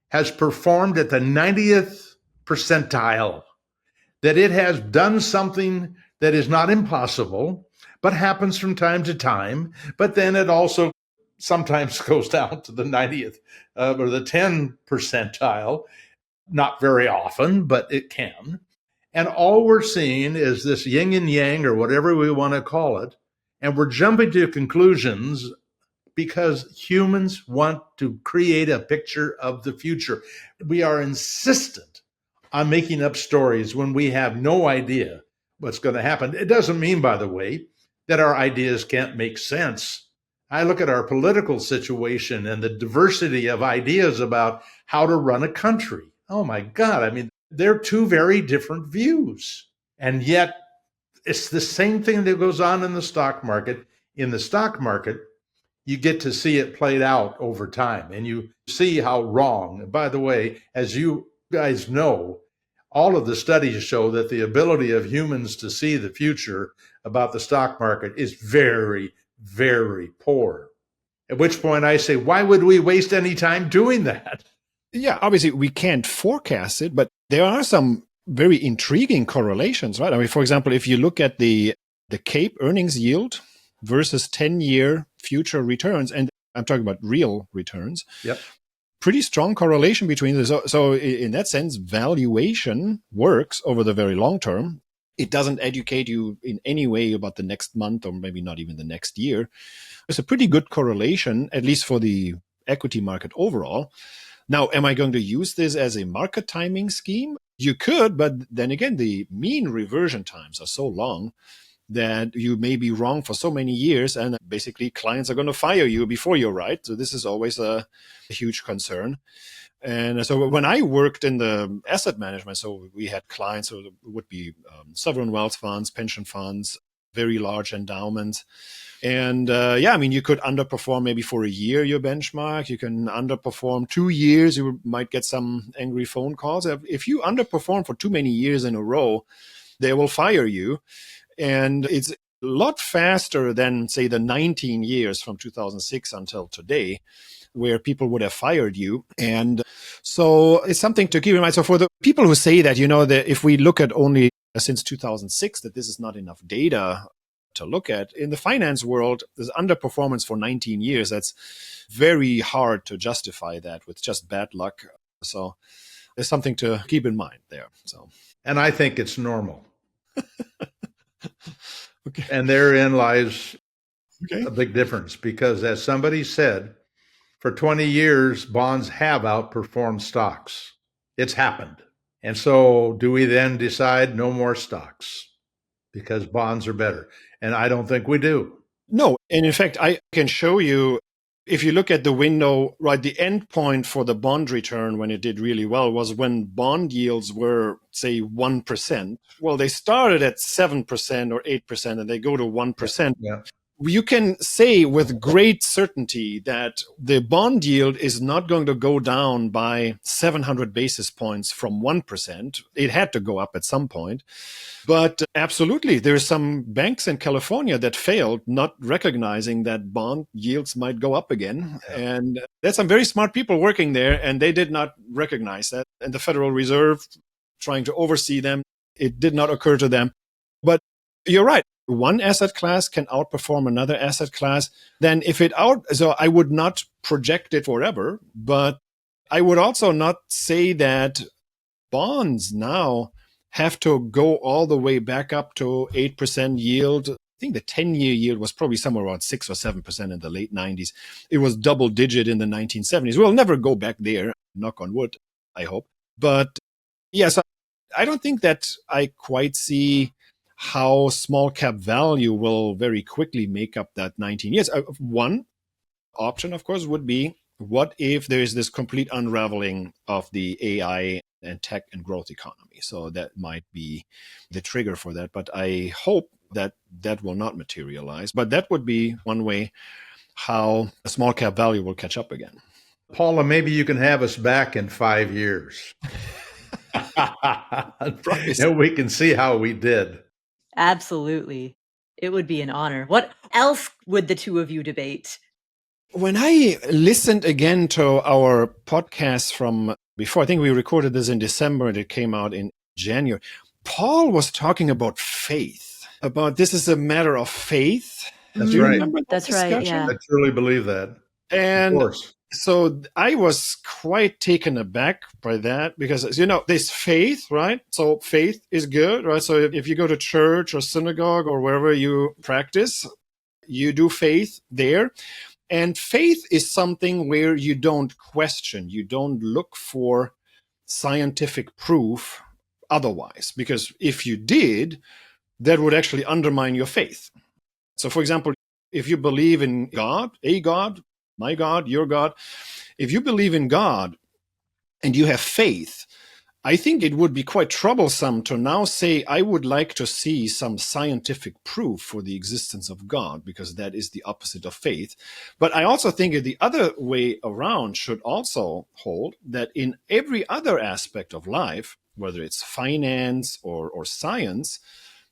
Speaker 2: has performed at the 90th percentile, that it has done something that is not impossible, but happens from time to time. But then it also sometimes goes down to the 90th or the 10 percentile, not very often, but it can. And all we're seeing is this yin and yang, or whatever we want to call it. And we're jumping to conclusions because humans want to create a picture of the future. We are insistent on making up stories when we have no idea what's going to happen. It doesn't mean, by the way, that our ideas can't make sense. I look at our political situation and the diversity of ideas about how to run a country. Oh my God, they're two very different views. And yet it's the same thing that goes on in the stock market. In the stock market, you get to see it played out over time and you see how wrong. And by the way, as you guys know, all of the studies show that the ability of humans to see the future about the stock market is very, very poor. At which point I say, why would we waste any time doing that?
Speaker 1: Yeah, obviously we can't forecast it, but there are some very intriguing correlations, right? For example, if you look at the CAPE earnings yield versus 10-year future returns, and I'm talking about real returns.
Speaker 2: Yep.
Speaker 1: Pretty strong correlation between this. So in that sense, valuation works over the very long term. It doesn't educate you in any way about the next month or maybe not even the next year. There's a pretty good correlation, at least for the equity market overall. Now, am I going to use this as a market timing scheme? You could, but then again, the mean reversion times are so long that you may be wrong for so many years, and basically clients are going to fire you before you're right. So this is always a huge concern. And so when I worked in the asset management, so we had clients who would be sovereign wealth funds, pension funds, very large endowments. And yeah, I mean, you could underperform maybe for a year your benchmark. You can underperform 2 years. You might get some angry phone calls. If you underperform for too many years in a row, they will fire you. And it's a lot faster than, say, the 19 years from 2006 until today, where people would have fired you. And so it's something to keep in mind. So for the people who say that, that if we look at only since 2006, that this is not enough data to look at, in the finance world, there's underperformance for 19 years. That's very hard to justify that with just bad luck. So there's something to keep in mind there. So,
Speaker 2: and I think it's normal.
Speaker 1: Okay.
Speaker 2: And therein lies a big difference, because as somebody said, for 20 years, bonds have outperformed stocks. It's happened. And so do we then decide no more stocks because bonds are better? And I don't think we do.
Speaker 1: No. And in fact, I can show you, if you look at the window, right, the end point for the bond return when it did really well was when bond yields were, say, 1%. Well, they started at 7% or 8% and they go to 1%.
Speaker 2: Yeah.
Speaker 1: You can say with great certainty that the bond yield is not going to go down by 700 basis points from 1%. It had to go up at some point. But absolutely, there's some banks in California that failed, not recognizing that bond yields might go up again. Yeah. And there's some very smart people working there, and they did not recognize that. And the Federal Reserve, trying to oversee them, it did not occur to them. But you're right. One asset class can outperform another asset class. Then so I would not project it forever, but I would also not say that bonds now have to go all the way back up to 8% yield. I think the 10-year yield was probably somewhere around 6 or 7% in the late 90s. It was double digit in the 1970s. We'll never go back there, knock on wood, I hope. But yes, I don't think that I quite see how small cap value will very quickly make up that 19 years. One option, of course, would be, what if there is this complete unraveling of the AI and tech and growth economy? So that might be the trigger for that. But I hope that that will not materialize. But that would be one way how a small cap value will catch up again.
Speaker 2: Paula, maybe you can have us back in 5 years. And we can see how we did.
Speaker 3: Absolutely. It would be an honor. What else would the two of you debate?
Speaker 1: When I listened again to our podcast from before, I think we recorded this in December and it came out in January, Paul was talking about faith, about this is a matter of faith.
Speaker 2: That's
Speaker 1: Do you
Speaker 2: right.
Speaker 1: remember that
Speaker 3: That's
Speaker 1: discussion?
Speaker 3: right, yeah.
Speaker 2: I truly believe that.
Speaker 1: And
Speaker 2: of course.
Speaker 1: So I was quite taken aback by that because, there's faith, right? So faith is good, right? So if you go to church or synagogue or wherever you practice, you do faith there. And faith is something where you don't question, you don't look for scientific proof otherwise. Because if you did, that would actually undermine your faith. So for example, if you believe in God, a God, my God, your God, if you believe in God and you have faith, I think it would be quite troublesome to now say, I would like to see some scientific proof for the existence of God, because that is the opposite of faith. But I also think the other way around should also hold, that in every other aspect of life, whether it's finance or science,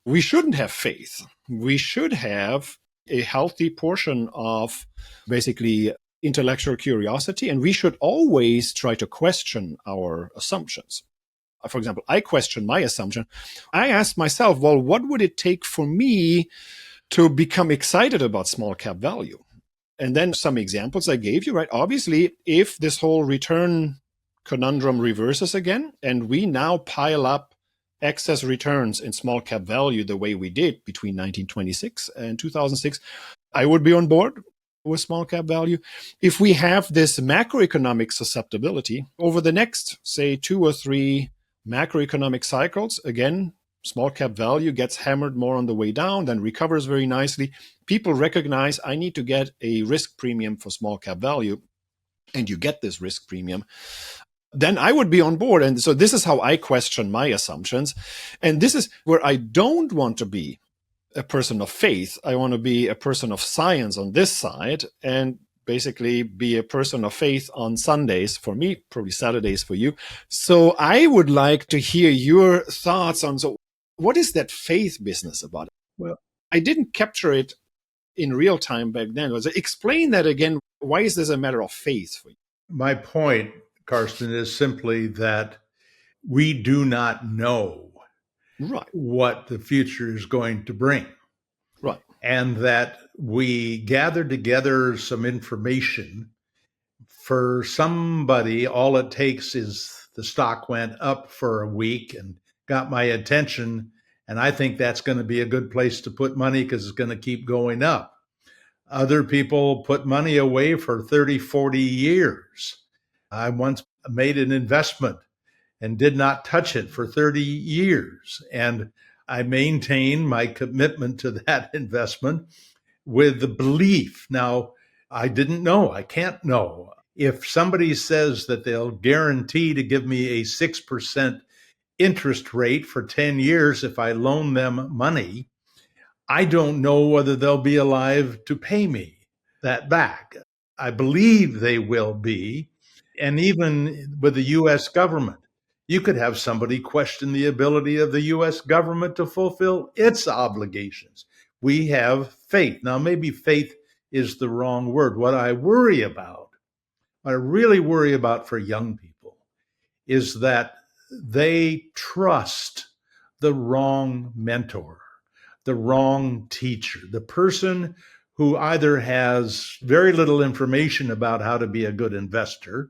Speaker 1: we shouldn't have faith. We should have a healthy portion of basically intellectual curiosity, and we should always try to question our assumptions. For example, I question my assumption. I ask myself, well, what would it take for me to become excited about small cap value? And then some examples I gave you, right? Obviously, if this whole return conundrum reverses again, and we now pile up excess returns in small cap value the way we did between 1926 and 2006, I would be on board with small cap value. If we have this macroeconomic susceptibility over the next, say, 2 or 3 macroeconomic cycles, again, small cap value gets hammered more on the way down, then recovers very nicely. People recognize, I need to get a risk premium for small cap value, and you get this risk premium, then I would be on board. And so this is how I question my assumptions. And this is where I don't want to be a person of faith. I want to be a person of science on this side, and basically be a person of faith on Sundays for me, probably Saturdays for you. So I would like to hear your thoughts on, so what is that faith business about?
Speaker 2: Well,
Speaker 1: I didn't capture it in real time back then. So explain that again. Why is this a matter of faith for you?
Speaker 2: my point, Karsten, is simply that we do not know
Speaker 1: Right,
Speaker 2: what the future is going to bring,
Speaker 1: right,
Speaker 2: and that we gather together some information. For somebody, all it takes is the stock went up for a week and got my attention. And I think that's going to be a good place to put money because it's going to keep going up. Other people put money away for 30, 40 years. I once made an investment and did not touch it for 30 years. And I maintained my commitment to that investment with the belief. Now, I didn't know, I can't know. If somebody says that they'll guarantee to give me a 6% interest rate for 10 years if I loan them money, I don't know whether they'll be alive to pay me that back. I believe they will be. And even with the US government, you could have somebody question the ability of the US government to fulfill its obligations. We have faith. Now, maybe faith is the wrong word. What I really worry about for young people is that they trust the wrong mentor, the wrong teacher, the person who either has very little information about how to be a good investor,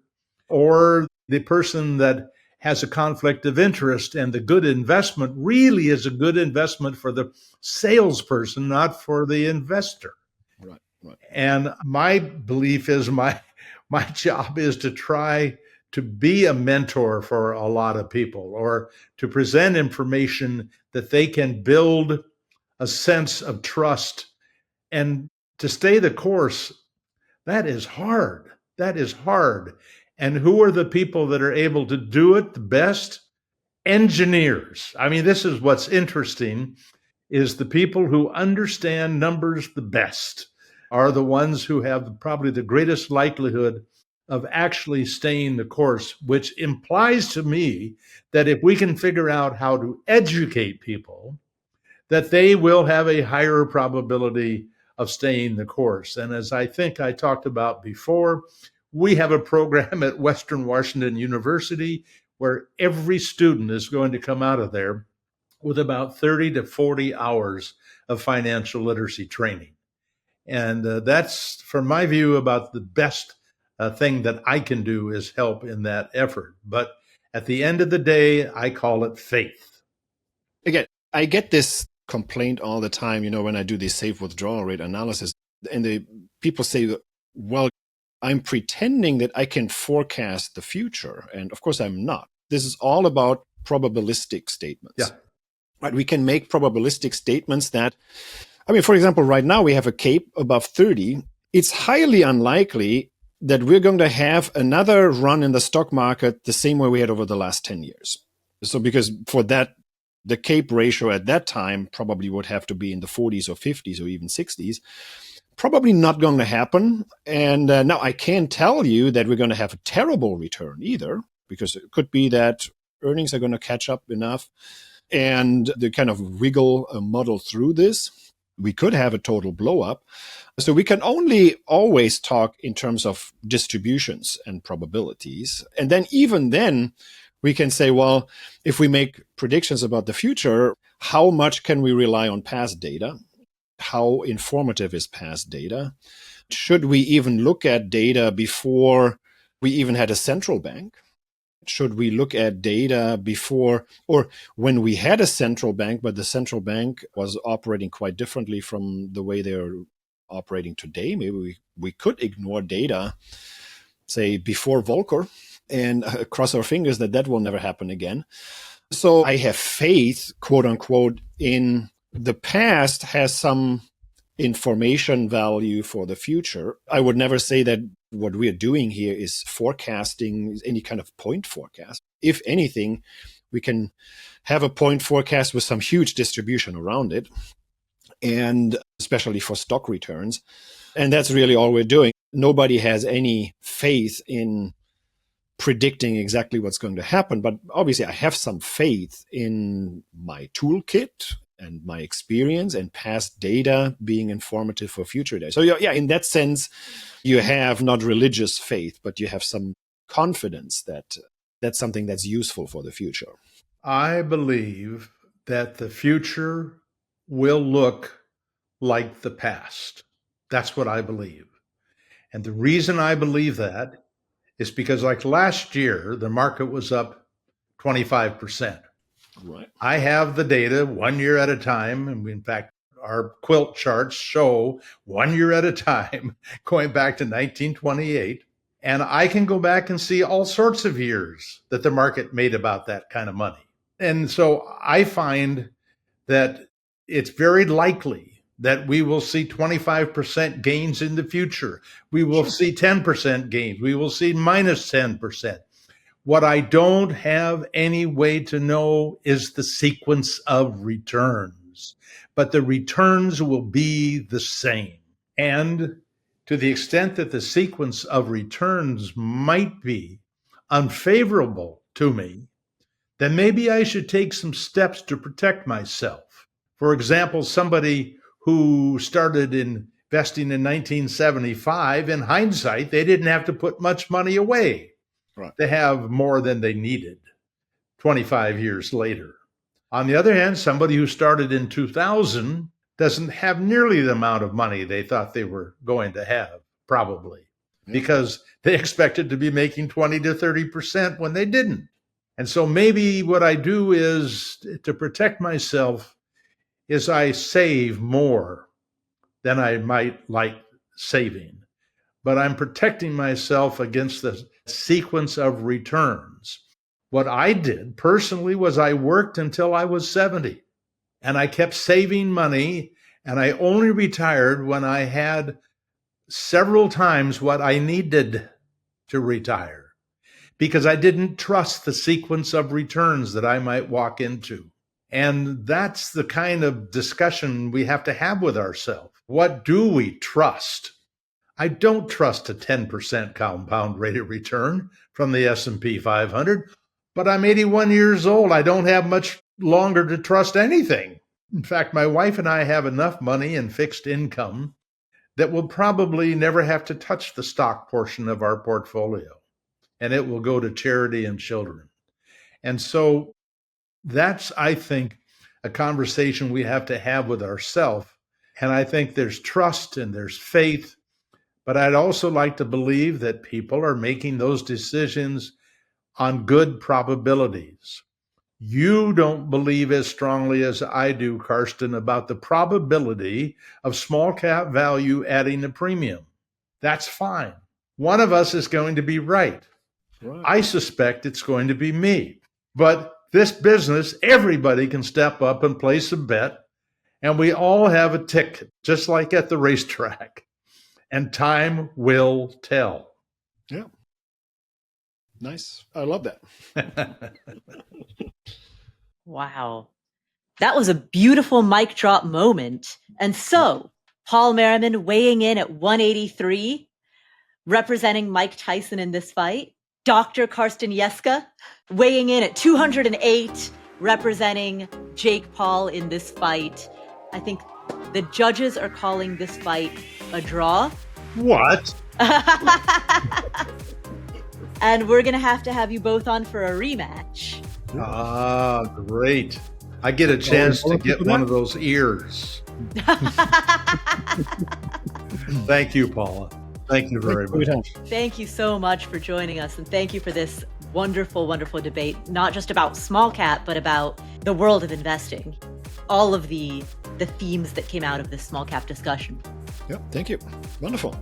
Speaker 2: or the person that has a conflict of interest, and the good investment really is a good investment for the salesperson, not for the investor.
Speaker 1: right, right.
Speaker 2: And my belief is my job is to try to be a mentor for a lot of people, or to present information that they can build a sense of trust. And to stay the course, that is hard. That is hard. And who are the people that are able to do it the best? Engineers. I mean, this is what's interesting, is the people who understand numbers the best are the ones who have probably the greatest likelihood of actually staying the course, which implies to me that if we can figure out how to educate people, that they will have a higher probability of staying the course. And as I think I talked about before, we have a program at Western Washington University where every student is going to come out of there with about 30 to 40 hours of financial literacy training. And that's, from my view, about the best thing that I can do is help in that effort. But at the end of the day, I call it faith.
Speaker 1: Again, I get this complaint all the time, when I do this safe withdrawal rate analysis, and the people say, well, I'm pretending that I can forecast the future. And of course, I'm not. This is all about probabilistic statements.
Speaker 2: Yeah.
Speaker 1: Right? We can make probabilistic statements that, for example, right now we have a CAPE above 30. It's highly unlikely that we're going to have another run in the stock market the same way we had over the last 10 years. So because for that, the CAPE ratio at that time probably would have to be in the 40s or 50s or even 60s. Probably not going to happen. And now I can't tell you that we're going to have a terrible return either, because it could be that earnings are going to catch up enough and they kind of wiggle a model through this. We could have a total blow up. So we can only always talk in terms of distributions and probabilities. And then even then, we can say, well, if we make predictions about the future, how much can we rely on past data? How informative is past data? Should we even look at data before we even had a central bank? Should we look at data before or when we had a central bank, but the central bank was operating quite differently from the way they're operating today? Maybe we could ignore data, say, before Volcker, and cross our fingers that will never happen again. So I have faith, quote unquote, in the past has some information value for the future. I would never say that what we're doing here is forecasting any kind of point forecast. If anything, we can have a point forecast with some huge distribution around it. and especially for stock returns. And that's really all we're doing. Nobody has any faith in predicting exactly what's going to happen. But obviously, I have some faith in my toolkit and my experience and past data being informative for future days. So yeah, in that sense, you have not religious faith, but you have some confidence that that's something that's useful for the future.
Speaker 2: I believe that the future will look like the past. That's what I believe. And the reason I believe that is because like last year, the market was up 25%.
Speaker 1: Right.
Speaker 2: I have the data 1 year at a time. And in fact, our quilt charts show 1 year at a time going back to 1928. And I can go back and see all sorts of years that the market made about that kind of money. And so I find that it's very likely that we will see 25% gains in the future. We will see 10% gains. We will see minus 10%. What I don't have any way to know is the sequence of returns, but the returns will be the same. And to the extent that the sequence of returns might be unfavorable to me, then maybe I should take some steps to protect myself. For example, somebody who started investing in 1975, in hindsight, they didn't have to put much money away.
Speaker 1: Right.
Speaker 2: They have more than they needed 25 years later. On the other hand, somebody who started in 2000 doesn't have nearly the amount of money they thought they were going to have, probably, because they expected to be making 20 to 30% when they didn't. And so maybe what I do is, to protect myself, is I save more than I might like saving. But I'm protecting myself against the sequence of returns. What I did personally was I worked until I was 70, and I kept saving money, and I only retired when I had several times what I needed to retire, because I didn't trust the sequence of returns that I might walk into. And that's the kind of discussion we have to have with ourselves. What do we trust? I don't trust a 10% compound rate of return from the S&P 500, but I'm 81 years old. I don't have much longer to trust anything. In fact, my wife and I have enough money in fixed income that we'll probably never have to touch the stock portion of our portfolio, and it will go to charity and children. And so that's, I think, a conversation we have to have with ourselves. And I think there's trust and there's faith. But I'd also like to believe that people are making those decisions on good probabilities. You don't believe as strongly as I do, Karsten, about the probability of small cap value adding a premium. That's fine. One of us is going to be right. I suspect it's going to be me. But this business, everybody can step up and place a bet, and we all have a ticket, just like at the racetrack. And time will tell.
Speaker 1: Yeah. Nice. I love that.
Speaker 3: Wow. That was a beautiful mic drop moment. And so, Paul Merriman weighing in at 183, representing Mike Tyson in this fight. Dr. Karsten Jeska weighing in at 208, representing Jake Paul in this fight. I think the judges are calling this fight a draw.
Speaker 2: What?
Speaker 3: And we're going to have you both on for a rematch.
Speaker 2: Ah, great. I get a chance to get one of those ears. Thank you, Paula. Thank you very much.
Speaker 3: Thank you so much for joining us. And thank you for this wonderful, wonderful debate, not just about small cap, but about the world of investing. All of the themes that came out of this small cap discussion.
Speaker 1: Yeah, thank you. Wonderful.